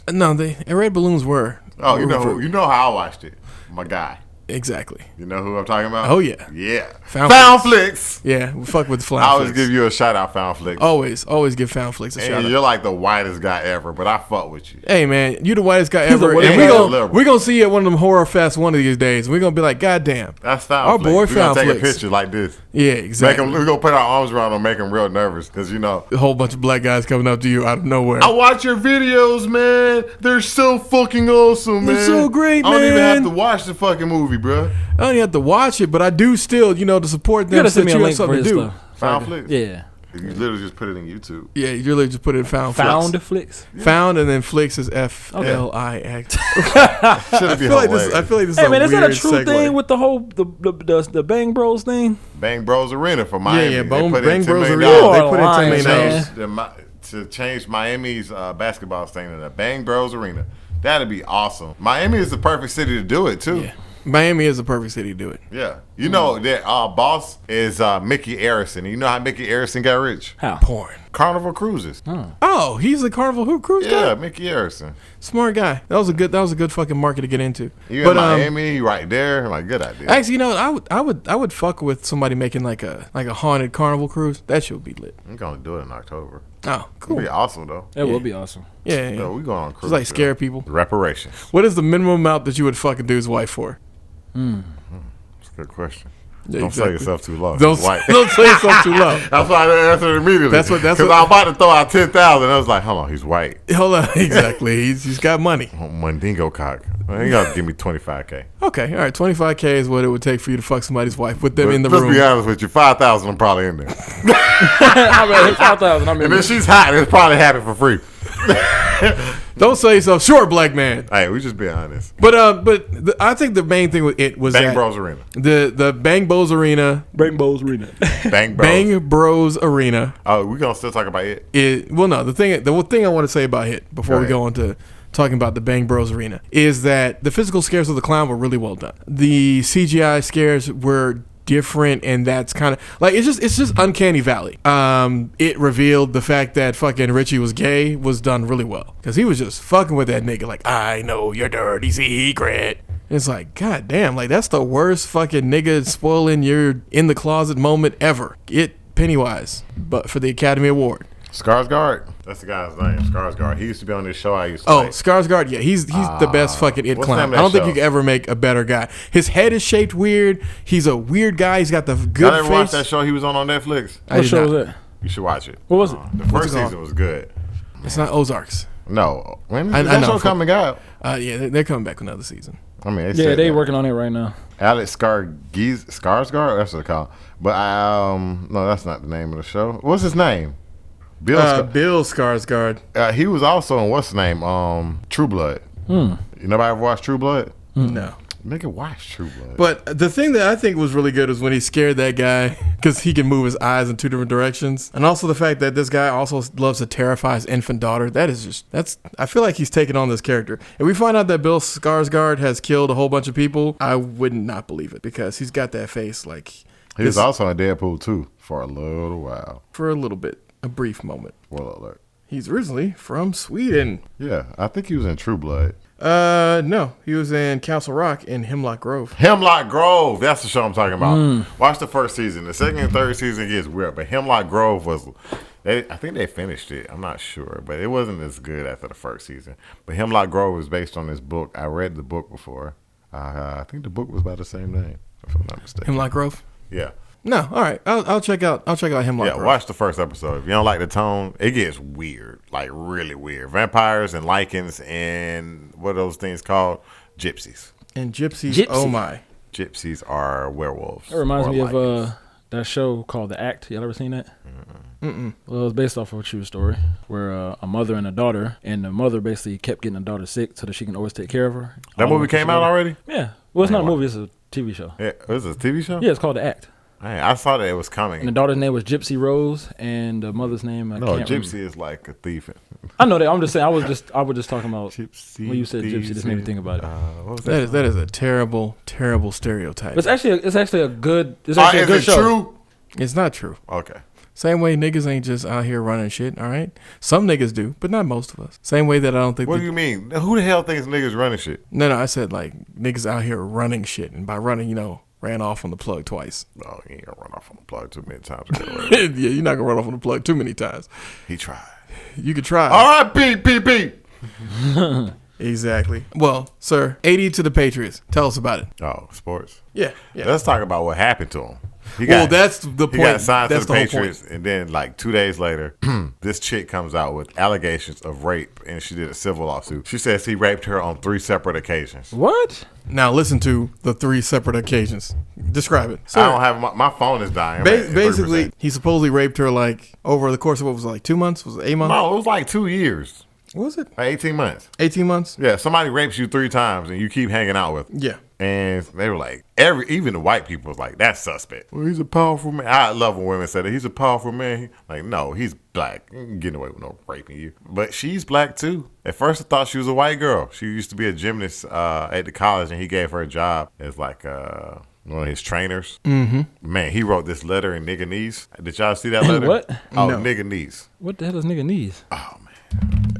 S1: no, the red balloons were.
S3: Oh, you know how I watched it. My guy.
S1: Exactly.
S3: You know who I'm talking about?
S1: Oh yeah.
S3: Yeah.
S1: Found
S3: Flicks.
S1: Yeah, we fuck with Found
S3: I always
S1: Flicks.
S3: give you a shout out, Found Flicks.
S1: Always give Found Flicks a shout
S3: And
S1: out.
S3: you're like the whitest guy ever, but I fuck with you.
S1: Hey man, you the whitest guy ever.
S2: whitest
S1: And
S2: guy
S1: we gonna see you at one of them horror fests one of these days. We're gonna be like, God damn.
S3: That's Found
S1: Our
S3: Flicks.
S1: boy
S3: We're
S1: Found
S3: gonna take
S1: Flicks.
S3: a picture like this.
S1: Yeah, exactly.
S3: We're gonna put our arms around him, make him real nervous, because
S1: A whole bunch of black guys coming up to you out of nowhere.
S3: I watch your videos, man. They're so fucking awesome, man.
S1: They're so great,
S3: I don't even
S1: man.
S3: have to watch the fucking movie, bro.
S1: I don't even have to watch it, but I do still, to support
S2: You
S1: them.
S2: gotta send
S1: since
S2: me a
S1: you have
S2: link for
S1: something
S2: his
S1: to do.
S2: stuff.
S3: Found Flicks.
S2: Yeah.
S3: You literally just put it in YouTube.
S1: Yeah, you really just put it in Found Flicks.
S2: Found Flicks.
S1: Found and then Flicks is FLIX.
S3: Should
S1: I
S3: be
S1: feel like
S3: hilarious.
S1: this is
S2: Hey
S1: a
S2: man, is that a
S1: weird
S2: true
S1: segue.
S2: thing with the whole the Bang Bros thing?
S3: Bang Bros Arena for Miami.
S1: Yeah,
S3: They
S1: Bang
S3: put in $10
S1: Bros
S3: million
S1: Arena.
S2: You
S1: They
S2: are
S1: put in $10
S2: lying,
S1: million.
S2: man.
S3: to change Miami's basketball stadium to the Bang Bros Arena. That'd be awesome. Miami is the perfect city to do it too.
S1: Yeah. Miami is the perfect city to do it.
S3: Yeah. You know that boss is Mickey Arison. You know how Mickey Arison got rich?
S2: How?
S1: Porn.
S3: Carnival Cruises.
S1: Oh, he's the Carnival Cruise guy.
S3: Yeah, Mickey Arison.
S1: Smart guy. That was a good fucking market to get into.
S3: You in Miami, right there. Like, good idea.
S1: Actually, I would fuck with somebody making like a haunted Carnival cruise. That shit would be lit.
S3: I'm gonna do it in October.
S1: Oh, cool.
S3: It'd be awesome though.
S2: That would be awesome.
S1: Yeah.
S3: No, we going on a cruise.
S1: Just like
S3: trip.
S1: scare people.
S3: Reparations.
S1: What is the minimum amount that you would fucking do his wife for?
S3: That's a good question.
S1: Yeah,
S3: Don't sell
S1: exactly.
S3: yourself too low.
S1: Don't
S3: He's white.
S1: don't say yourself too low.
S3: That's why I answered immediately.
S1: That's what-
S3: Because I was about to throw out 10,000. I was like, hold on, he's white.
S1: Hold on, exactly. He's got money.
S3: Mandingo cock. Well, you gotta give me 25K.
S1: Okay, all right. 25K is what it would take for you to fuck somebody's wife with them in the
S3: Let's
S1: room.
S3: be honest with you, 5,000 I'm probably in there.
S2: I mean, 5,000. I mean,
S3: And if she's hot, it's probably happening for free.
S1: Don't sell yourself short, black man.
S3: Hey, we just be honest.
S1: But I think the main thing with it was
S3: Bang
S1: that
S3: Bros Arena.
S1: the Bang Bros Arena,
S2: Bang Bros Arena.
S3: Bang Bros.
S1: Bang Bros Arena.
S3: Oh, we gonna still talk about it?
S1: The thing I want to say about it before we
S3: ahead.
S1: go on to talking about the Bang Bros Arena is that the physical scares of the clown were really well done. The CGI scares were different, and that's kind of like it's just uncanny valley. It revealed the fact that fucking Richie was gay was done really well because he was just fucking with that nigga like, I know your dirty secret. It's like, god damn, like that's the worst fucking nigga spoiling your in the closet moment ever. Get Pennywise, but for the Academy Award.
S3: Skarsgård. That's the guy's name. Skarsgård. He used to be on this show I used to
S1: Oh,
S3: like.
S1: Skarsgård, yeah, he's the best fucking it
S3: what's the
S1: clown.
S3: name of
S1: I don't
S3: that
S1: think you
S3: show?
S1: could ever make a better guy. His head is shaped weird. He's a weird guy. He's got the
S3: Y'all
S1: good
S3: ever watched that
S1: face.
S3: show he was on Netflix?
S1: I
S2: What
S1: did
S2: show
S1: not.
S2: was that?
S3: You should watch it.
S2: What was it?
S3: The
S1: What's
S3: first
S1: it called?
S3: season was good.
S1: It's not Ozarks.
S3: No. When is
S1: I
S3: that
S1: know.
S3: show coming out?
S1: Yeah, they're coming back with another season.
S3: I mean,
S2: Yeah,
S3: said
S2: they
S3: that.
S2: working on it right now.
S3: Alex Skarsgård? That's what they call him. But no, that's not the name of the show. What's his name? Bill
S1: Skarsgård.
S3: he was also in what's the name? True Blood. You nobody ever watched True Blood?
S1: No.
S3: Nigga, watch True Blood.
S1: But the thing that I think was really good was when he scared that guy because he can move his eyes in two different directions. And also the fact that this guy also loves to terrify his infant daughter. I feel like he's taking on this character. If we find out that Bill Skarsgård has killed a whole bunch of people, I would not believe it because he's got that face like...
S3: He was also in Deadpool 2 for a little while.
S1: For a little bit. A brief moment.
S3: Spoiler alert.
S1: He's originally from Sweden.
S3: Yeah, I think he was in True Blood.
S1: No, he was in Castle Rock in Hemlock Grove.
S3: Hemlock Grove, that's the show I'm talking about. Watch the first season. The second and third season gets weird, but Hemlock Grove was, I think they finished it. I'm not sure, but it wasn't as good after the first season. But Hemlock Grove is based on this book. I read the book before. I think the book was by the same name, if I'm not mistaken.
S1: Hemlock Grove?
S3: Yeah.
S1: No, all right. I'll check out Hemlock Grove.
S3: Watch the first episode. If you don't like the tone, it gets weird, like really weird. Vampires and lichens and what are those things called? Gypsies.
S1: And gypsies, oh my.
S3: Gypsies are werewolves.
S2: It reminds me of that show called The Act. Y'all ever seen that? Mm-mm. Well, it was based off of a true story where a mother and a daughter, and the mother basically kept getting the daughter sick so that she can always take care of her.
S3: That movie came out already?
S2: Yeah. Well, it's not a movie. It's a TV show.
S3: Yeah, it was a TV show?
S2: Yeah, it's called The Act.
S3: I saw that it was coming.
S2: And the daughter's name was Gypsy Rose, and the mother's name
S3: Gypsy is like a thief.
S2: I know that. I'm just saying. I was just talking about
S3: Gypsy.
S2: When you said Gypsy, just made me think about it.
S3: What was
S1: that is a terrible, terrible stereotype.
S2: But it's actually a good. It's
S3: show.
S2: actually a good show.
S3: True?
S1: It's not true.
S3: Okay.
S1: Same way niggas ain't just out here running shit. All right, some niggas do, but not most of us. Same way that I don't think.
S3: What do you mean? Who the hell thinks niggas running shit?
S1: No, I said like niggas out here running shit, and by running, ran off on the plug twice.
S3: No, you ain't gonna run off on the plug too many times.
S1: Yeah, you're not gonna run off on the plug too many times.
S3: He tried.
S1: You could try.
S3: All right, beep.
S1: Exactly. Well, sir, 80 to the Patriots. Tell us about it.
S3: Oh, sports.
S1: Yeah.
S3: Let's talk about what happened to him.
S1: That's the point.
S3: He got signed
S1: that's
S3: to the Patriots,
S1: point.
S3: and then like 2 days later, this chick comes out with allegations of rape, and she did a civil lawsuit. She says he raped her on 3 separate occasions.
S2: What?
S1: Now listen to the 3 separate occasions. Describe it.
S3: Sir, I don't have my phone is dying.
S1: Basically, he supposedly raped her like over the course of what was it, like 2 months? Was it 8 months?
S3: No, it was like 2 years.
S1: Was it?
S3: Like 18 months.
S1: 18 months?
S3: Yeah, somebody rapes you 3 times, and you keep hanging out with them.
S1: Yeah.
S3: And they were like, even the white people was like, that's suspect. Well, he's a powerful man. I love when women say that. He's a powerful man. Like, no, he's black. You ain't getting away with no raping you. But she's black, too. At first, I thought she was a white girl. She used to be a gymnast at the college, and he gave her a job as like one of his trainers. Mm-hmm. Man, he wrote this letter in Nigganese. Did y'all see that letter?
S2: What?
S3: Oh,
S1: No.
S3: Nigganese.
S2: What the hell is Nigganese?
S3: Oh, man.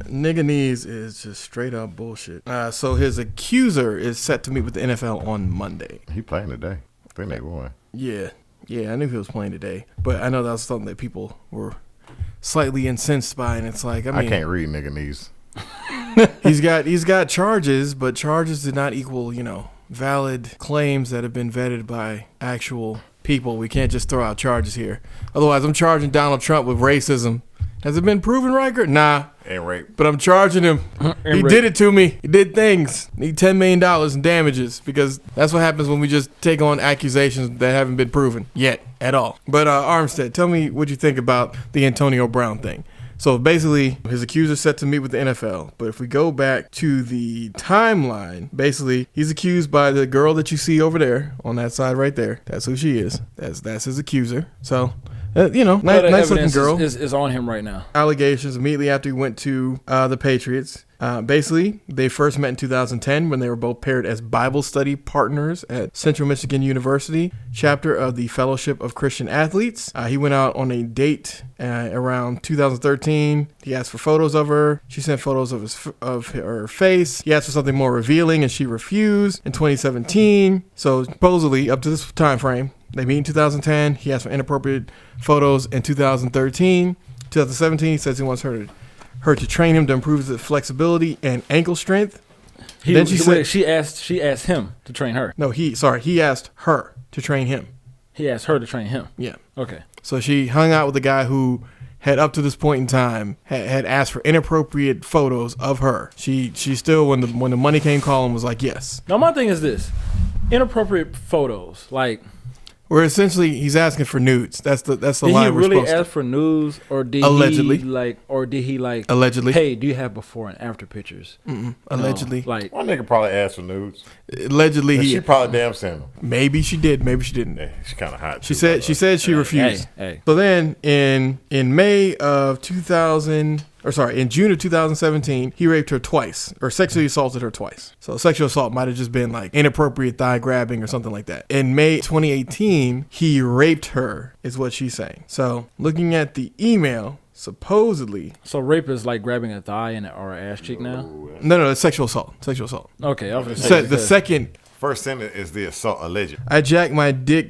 S1: Nigganese is just straight up bullshit. So his accuser is set to meet with the NFL on Monday.
S3: He playing today. I think they won.
S1: Yeah, I knew he was playing today, but I know that was something that people were slightly incensed by, and it's like,
S3: I can't read Nigganese.
S1: he's got charges, but charges did not equal, valid claims that have been vetted by actual people. We can't just throw out charges here. Otherwise, I'm charging Donald Trump with racism. Has it been proven, Riker? Nah.
S3: And rape.
S1: But I'm charging him. He did it to me. He did things. Need $10 million in damages because that's what happens when we just take on accusations that haven't been proven yet at all. But Armstead, tell me what you think about the Antonio Brown thing. So basically, his accuser's set to meet with the NFL. But if we go back to the timeline, basically, he's accused by the girl that you see over there on that side right there. That's who she is. That's his accuser. So... nice looking girl.
S2: Is on him right now.
S1: Allegations immediately after he went to the Patriots. Basically, they first met in 2010 when they were both paired as Bible study partners at Central Michigan University, chapter of the Fellowship of Christian Athletes. He went out on a date around 2013. He asked for photos of her. She sent photos of her face. He asked for something more revealing, and she refused in 2017. So supposedly, up to this time frame, they meet in 2010. He asked for inappropriate photos in 2013. 2017, he says he wants her to train him to improve his flexibility and ankle strength.
S2: She asked him to train her.
S1: No, he asked her to train him.
S2: He asked her to train him.
S1: Yeah.
S2: Okay.
S1: So she hung out with a guy who had up to this point in time had asked for inappropriate photos of her. She still, when the money came calling, was like, yes.
S2: Now my thing is this: inappropriate photos, like.
S1: where essentially he's asking for nudes. That's the
S2: Did
S1: line
S2: he
S1: we're
S2: really
S1: supposed
S2: ask for nudes, or did
S1: Allegedly.
S2: he
S1: Allegedly.
S2: Hey, do you have before and after pictures?
S1: Allegedly.
S2: No, like,
S3: One nigga probably asked for nudes.
S1: Allegedly,
S3: And
S1: he
S3: she probably damn sent him.
S1: maybe she did, maybe she didn't.
S3: Yeah, she's kind of hot.
S1: She said she refused.
S2: hey.
S1: So then in May of 2000, or sorry, in June of 2017, he raped her twice, or sexually assaulted her twice. So sexual assault might have just been like inappropriate thigh grabbing or something like that. In May 2018, he raped her, is what she's saying. So looking at the email, supposedly.
S2: So rape is like grabbing a thigh or an ass cheek now?
S1: No, it's sexual assault. Sexual assault.
S2: Okay, I was gonna say
S1: The second.
S3: First sentence is the assault alleged.
S1: I jacked my dick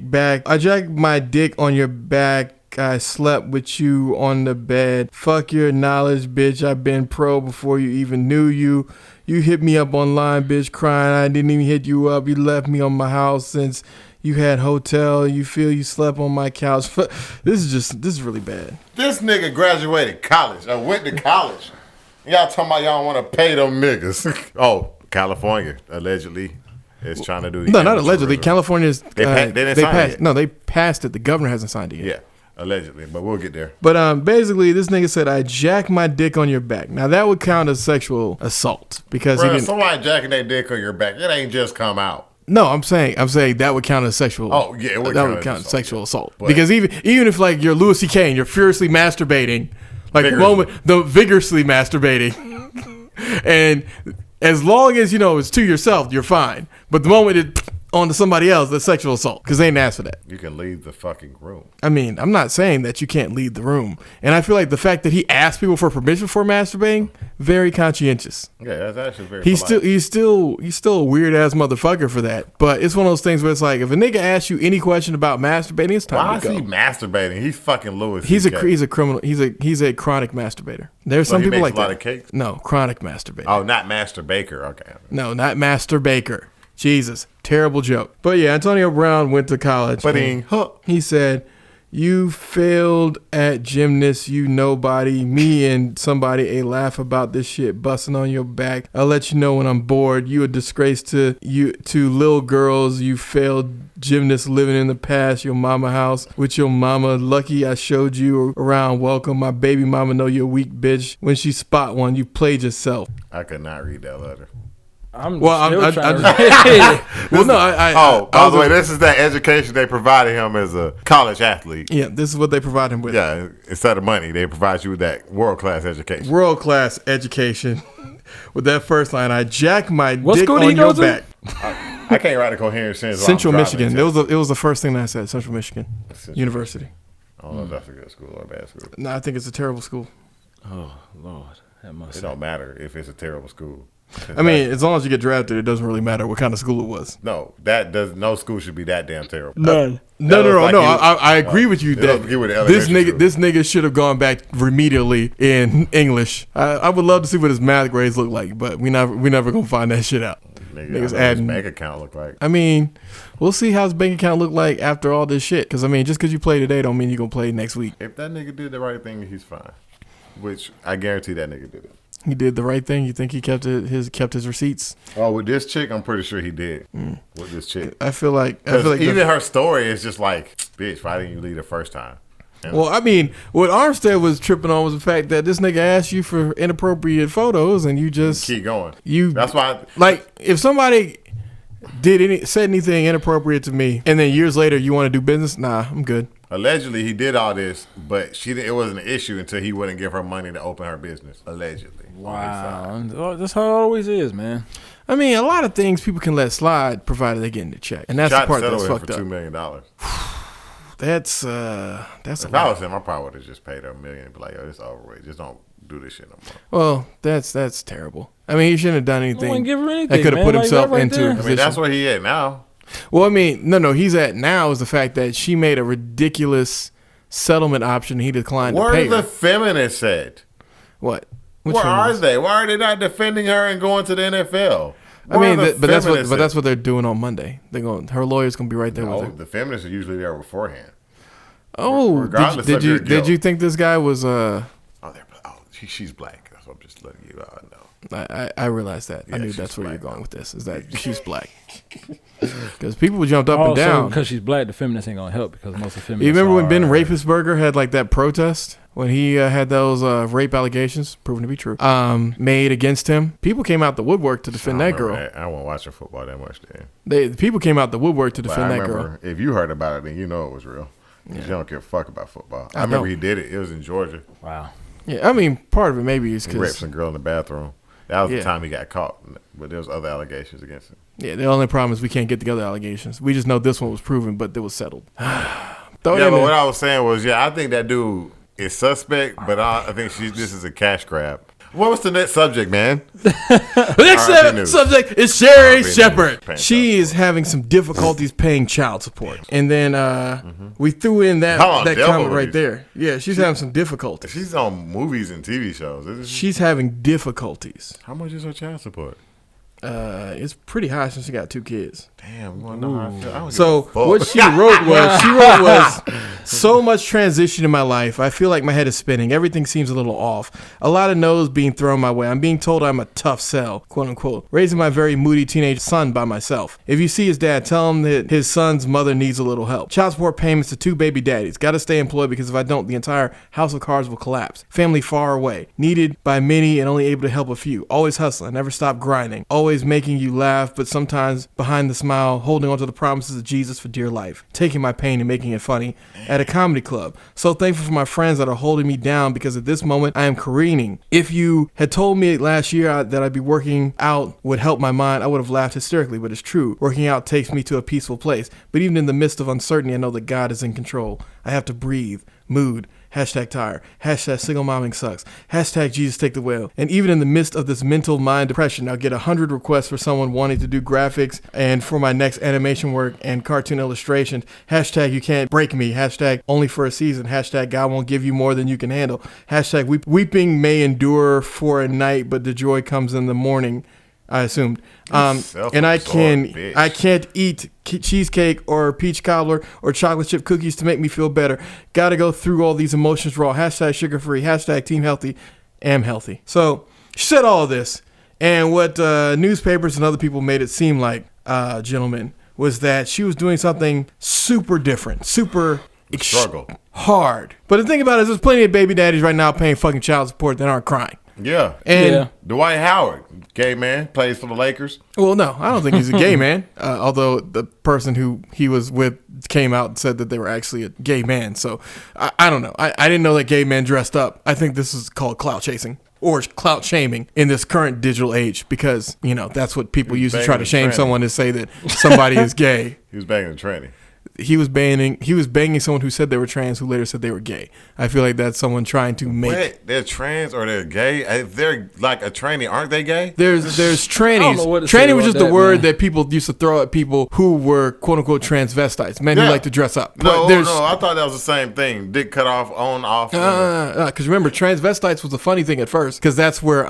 S1: on your back. I slept with you on the bed. Fuck your knowledge, bitch. I've been pro before you even knew you. You hit me up online, bitch, crying. I didn't even hit you up. You left me on my house since you had hotel. You feel you slept on my couch. This is really bad.
S3: This nigga graduated college. I went to college. Y'all talking about y'all want to pay them niggas. Oh, California, allegedly. Is trying to do
S1: No, not allegedly. California's
S3: they didn't sign it yet.
S1: No, they passed it. The governor hasn't signed it yet.
S3: Yeah, allegedly, but we'll get there.
S1: But basically, this nigga said, I jacked my dick on your back. Now, that would count as sexual assault because he
S3: Bruh,
S1: didn't.
S3: somebody jacking their dick on your back, it ain't just come out.
S1: No, I'm saying that would count as sexual.
S3: Oh, yeah, it would
S1: that
S3: count
S1: would
S3: as
S1: count as
S3: assault,
S1: sexual assault.
S3: But-
S1: Because even if like you're Louis C.K. and you're furiously masturbating, like
S3: Vigorously.
S1: vigorously masturbating, and as long as it's to yourself, you're fine. But the moment it onto somebody else, that's sexual assault because they didn't ask for that.
S3: You can leave the fucking room.
S1: I mean, I'm not saying that you can't leave the room, and I feel like the fact that he asked people for permission for masturbating, very conscientious.
S3: Yeah, that's actually very.
S1: He's
S3: polite.
S1: still a weird ass motherfucker for that. But it's one of those things where it's like if a nigga asks you any question about masturbating, it's time
S3: Why
S1: to
S3: is
S1: go.
S3: he masturbating? He's fucking Louis.
S1: He's
S3: CK.
S1: a criminal. He's a chronic masturbator. There's
S3: So
S1: some
S3: he
S1: people
S3: makes
S1: like
S3: a lot
S1: that.
S3: of cakes?
S1: No, chronic masturbator.
S3: Oh, not Master Baker. Okay.
S1: No, not Master Baker. Jesus, terrible joke. But yeah, Antonio Brown went to college.
S3: But
S1: and he said, "You failed at gymnast, you nobody. Me and somebody a laugh about this shit busting on your back. I'll let you know when I'm bored. You a disgrace to little girls. You failed gymnast living in the past, your mama house with your mama. Lucky I showed you around. Welcome. My baby mama know you're a weak bitch. When she spot one, you played yourself."
S3: I could not read that letter.
S2: I'm
S1: Well,
S2: still trying to
S1: Well, no,
S3: By the way, this is that education they provided him as a college athlete.
S1: yeah, this is what they provide him with.
S3: Yeah, instead of money, they provide you with that world-class education.
S1: World-class education. With that first line, I jack my
S2: What
S1: dick
S2: school did
S1: on
S2: he go
S1: your
S2: to?
S1: back.
S3: I can't write a coherent sentence. while I'm
S1: Central
S3: driving
S1: Michigan.
S3: to
S1: It was the first thing that I said. Central Michigan University.
S3: I don't know if that's a good school or a bad school.
S1: No, I think it's a terrible school.
S2: Oh Lord, that must.
S3: It don't matter if it's a terrible school.
S1: I mean, as long as you get drafted, it doesn't really matter what kind of school it was.
S3: No school should be that damn terrible.
S1: No.
S3: That was like
S1: I agree with you
S3: that
S1: that
S3: was you with the
S1: this
S3: elementary
S1: nigga should have gone back remedially in English. I would love to see what his math grades look like, but we never gonna find that shit out. Niggas adding.
S3: His bank account look like.
S1: I mean, we'll see how his bank account look like after all this shit. Because I mean, just because you play today don't mean you're gonna play next week.
S3: If that nigga did the right thing, he's fine. Which I guarantee that nigga did it.
S1: He did the right thing. You think he kept his receipts?
S3: Oh, with this chick, I'm pretty sure he did. With this chick,
S1: I feel like
S3: even her story is just like, bitch, why didn't you leave the first time? And
S1: well, I mean, what Armstead was tripping on was the fact that this nigga asked you for inappropriate photos and you just
S3: keep going.
S1: That's
S3: why.
S1: Like, if somebody said anything inappropriate to me and then years later you want to do business, nah, I'm good.
S3: Allegedly, he did all this, but it wasn't an issue until he wouldn't give her money to open her business. Allegedly.
S2: Wow, that's how it always is, man.
S1: I mean, a lot of things people can let slide provided they get in the check, and that's the part that's fucked
S3: for
S1: up.
S3: $2 million.
S1: That's
S3: If I was him, I probably would have just paid her $1 million and be like, yo, it's over with. Just don't do this shit no more.
S1: Well, that's terrible. I mean, he shouldn't have done anything.
S2: wouldn't give her anything,
S1: that could have put
S2: man.
S1: himself
S2: Like, right
S1: into
S2: there.
S1: a
S3: I
S1: position.
S3: mean, that's where he at now.
S1: Well, I mean, no, he's at now is the fact that she made a ridiculous settlement option. He declined to
S3: Where
S1: pay
S3: is the
S1: her.
S3: feminists at?
S1: What? Which
S3: Where are
S1: feminists?
S3: they? Why are they not defending her and going to the NFL?
S1: I mean,
S3: Where are the
S1: but that's
S3: feminists
S1: what they're doing on Monday. They're going. Her lawyer's gonna be right there
S3: at?
S1: with her.
S3: The feminists are usually there beforehand.
S1: Oh,
S3: regardless
S1: did
S3: of your
S1: you
S3: guilt.
S1: think this guy was
S3: She's black. That's what I'm just letting you know.
S1: I realized that. I
S3: Yeah,
S1: knew
S3: she's
S1: that's where you're
S3: black.
S1: going with this. Is that she's black? Because people jumped up and down.
S2: Because she's black, the feminists ain't gonna help because most of the feminists.
S1: You remember when Ben Rapisberger had like that protest when he had those rape allegations proven to be true made against him? People came out the woodwork to defend that girl.
S3: I wasn't watching football that much then.
S1: People came out the woodwork to defend that girl.
S3: If you heard about it, then you know it was real. Because you don't give a fuck about football. I remember he did it. It was in Georgia.
S2: Wow.
S1: Yeah, I mean, part of it maybe is because
S3: he raped some girl in the bathroom. That was the time he got caught, but there was other allegations against him.
S1: Yeah, the only problem is we can't get the other allegations. We just know this one was proven, but it was settled.
S3: But what I was saying was, I think that dude is suspect, but I think this is a cash grab. What was the next subject, man?
S1: Next subject is Sherri Sheppard. She is having some difficulties paying child support. And then we threw in that comment right there. Yeah, she's having some difficulties.
S3: She's on movies and TV shows, isn't she?
S1: She's having difficulties.
S3: How much is her child support?
S1: It's pretty high since she got 2 kids.
S3: Damn, well, no, I don't
S1: so what she wrote was so much transition in my life. I feel like my head is spinning. Everything seems a little off. A lot of no's being thrown my way. I'm being told I'm a tough sell, quote unquote. Raising my very moody teenage son by myself. If you see his dad, tell him that his son's mother needs a little help. Child support payments to 2 baby daddies. Got to stay employed because if I don't, the entire house of cards will collapse. Family far away. Needed by many and only able to help a few. Always hustling. Never stop grinding. Always making you laugh, but sometimes behind the smile, holding on to the promises of Jesus for dear life, taking my pain and making it funny at a comedy club. So thankful for my friends that are holding me down because at this moment I am careening. If you had told me last year that I'd be working out would help my mind, I would have laughed hysterically, but it's true. Working out takes me to a peaceful place. But even in the midst of uncertainty, I know that God is in control. I have to breathe, mood, #tire, #single momming sucks, #Jesus take the wheel. And even in the midst of this mental mind depression, I'll get 100 requests for someone wanting to do graphics and for my next animation work and cartoon illustrations. #you can't break me, #only for a season, #God won't give you more than you can handle, weeping may endure for a night, but the joy comes in the morning. I assumed. And I can't eat cheesecake or peach cobbler or chocolate chip cookies to make me feel better. Gotta go through all these emotions raw. #sugar free, #team healthy, am healthy. So she said all of this. And what newspapers and other people made it seem like, gentlemen, was that she was doing something super different, super
S3: struggle
S1: hard. But the thing about it is there's plenty of baby daddies right now paying fucking child support that aren't crying.
S3: Yeah.
S1: And
S3: Dwight Howard, gay man, plays for the Lakers.
S1: Well, no, I don't think he's a gay man. Although the person who he was with came out and said that they were actually a gay man. So I don't know. I didn't know that gay men dressed up. I think this is called clout chasing or clout shaming in this current digital age because, that's what people use to try to shame someone to say that somebody is gay.
S3: He was banging a tranny.
S1: He was banging someone who said they were trans who later said they were gay. I feel like that's someone trying to make.
S3: Wait, they're trans or they're gay? If they're like a tranny, aren't they gay?
S1: There's trannies. Tranny was just the word that people used to throw at people who were quote unquote transvestites, men who like to dress up.
S3: No, I thought that was the same thing. Dick cut off, on, off.
S1: Because remember, transvestites was a funny thing at first because that's where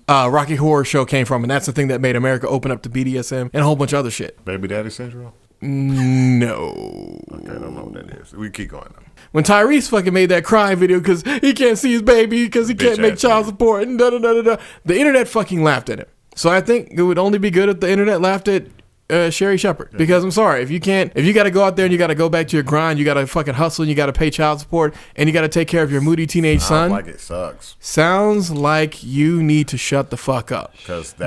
S1: Rocky Horror Show came from, and that's the thing that made America open up to BDSM and a whole bunch of other shit.
S3: Baby daddy syndrome?
S1: No.
S3: Okay, I don't know what that is. We keep going though.
S1: When Tyrese fucking made that crying video because he can't see his baby because he can't make child support and the internet fucking laughed at him. So I think it would only be good if the internet laughed at Sherri Sheppard because I'm sorry if you got to go out there and you got to go back to your grind, you got to fucking hustle and you got to pay child support and you got to take care of your moody teenage son.
S3: Sounds like it sucks.
S1: Sounds like you need to shut the fuck up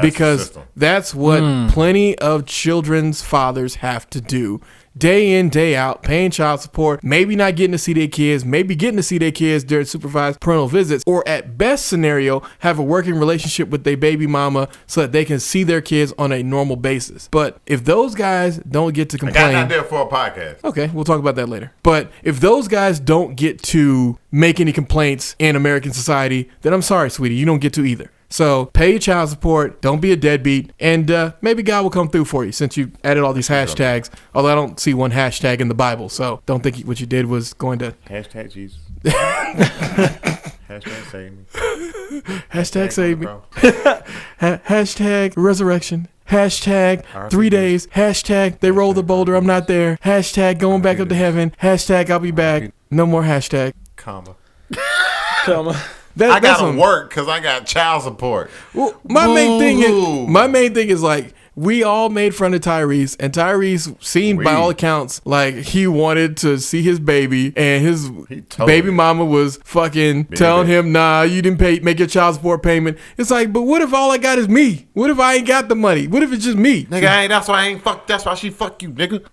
S3: because
S1: that's what plenty of children's fathers have to do. Day in, day out, paying child support, maybe not getting to see their kids, maybe getting to see their kids during supervised parental visits, or at best scenario, have a working relationship with their baby mama so that they can see their kids on a normal basis. But if those guys don't get to complain...
S3: I got an idea for a podcast.
S1: Okay, we'll talk about that later. But if those guys don't get to make any complaints in American society, then I'm sorry, sweetie, you don't get to either. So pay your child support, don't be a deadbeat, and maybe God will come through for you since you added all these hashtags. Although I don't see one hashtag in the Bible, so don't think what you did was going to...
S3: Hashtag Jesus. Hashtag save me.
S1: Hashtag save me. Hashtag resurrection. Hashtag 3 days. Hashtag they rolled the boulder, I'm not there. Hashtag going back up to heaven. Hashtag I'll be back. No more hashtag.
S3: Comma.
S1: I
S3: gotta work because I got child support.
S1: Well, my main thing is like we all made fun of Tyrese, and Tyrese seemed by all accounts like he wanted to see his baby, and his baby mama was fucking telling him, nah, you didn't make your child support payment. It's like, but what if all I got is me? What if I ain't got the money? What if it's just me?
S3: Nigga, that's why she fucked you, nigga.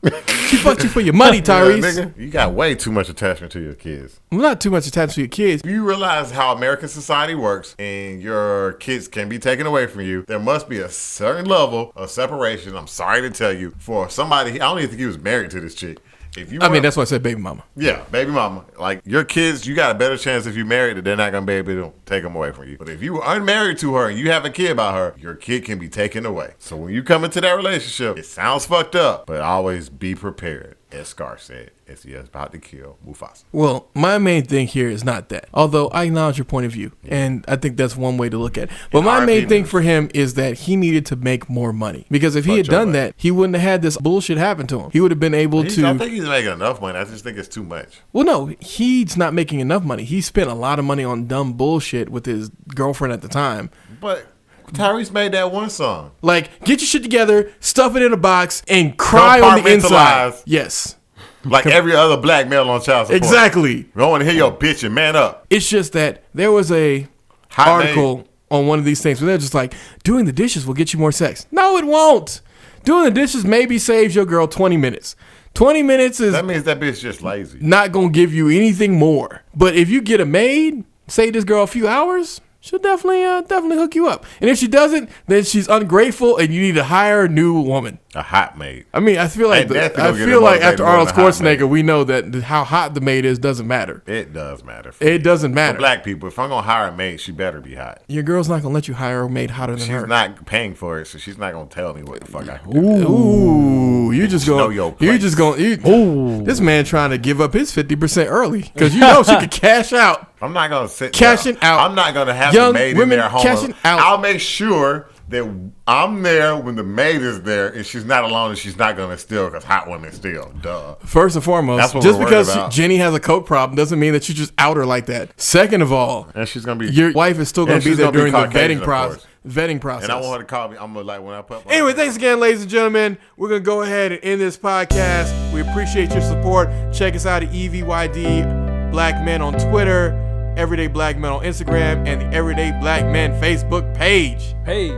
S1: She fucked you for your money, Tyrese.
S3: Yeah, nigga, you got way too much attachment to your kids.
S1: Well, not too much attachment to your kids.
S3: You realize how American society works and your kids can be taken away from you. There must be a certain level of separation, I'm sorry to tell you, for somebody. I don't even think he was married to this chick.
S1: That's why I said baby mama.
S3: Yeah, baby mama. Like, your kids, you got a better chance if you married that they're not going to be able to take them away from you. But if you were unmarried to her and you have a kid by her, your kid can be taken away. So when you come into that relationship, it sounds fucked up, but always be prepared. As Scar said, as he is about to kill Mufasa.
S1: Well, my main thing here is not that. Although I acknowledge your point of view, and I think that's one way to look at it. But my main thing for him is that he needed to make more money. Because if he had done that, he wouldn't have had this bullshit happen to him. He would have been able to...
S3: I think he's making enough money. I just think it's too much.
S1: Well, no, he's not making enough money. He spent a lot of money on dumb bullshit with his girlfriend at the time.
S3: But... Tyrese made that one song.
S1: Like, get your shit together, stuff it in a box, and cry on the inside. Yes.
S3: Like every other black male on child support.
S1: Exactly.
S3: We don't want to hear your bitch and man up.
S1: It's just that there was a article on one of these things where they're just like, doing the dishes will get you more sex. No, it won't. Doing the dishes maybe saves your girl 20 minutes. 20 minutes is...
S3: That means that bitch just lazy.
S1: Not going to give you anything more. But if you get a maid, save this girl a few hours... She'll definitely hook you up. And if she doesn't, then she's ungrateful, and you need to hire a new woman.
S3: A hot maid.
S1: I mean, I feel like after Arnold Schwarzenegger, we know that how hot the maid is doesn't matter.
S3: It does matter.
S1: It doesn't matter.
S3: For black people, if I'm gonna hire a maid, she better be hot.
S1: Your girl's not gonna let you hire a maid hotter than her.
S3: She's not paying for it, so she's not gonna tell me what the fuck I can do.
S1: Ooh, you just going. This man trying to give up his 50% early because you know she could cash out.
S3: I'm not gonna sit
S1: cashing out.
S3: I'm not gonna have the maid in there home.
S1: Cashing out.
S3: I'll make sure that I'm there when the maid is there, and she's not alone, and she's not gonna steal because hot women steal. Duh.
S1: First and foremost, just because Jenny has a coke problem doesn't mean that you just out her like that. Second of all,
S3: and she's gonna be
S1: your wife is still gonna be there during the vetting process. And
S3: I want her to call me. I'm gonna like when I put.
S1: Anyway, thanks again, ladies and gentlemen. We're gonna go ahead and end this podcast. We appreciate your support. Check us out at EVYD Black Men on Twitter, Everyday Black Men on Instagram, and the Everyday Black Men Facebook page.
S2: Hey.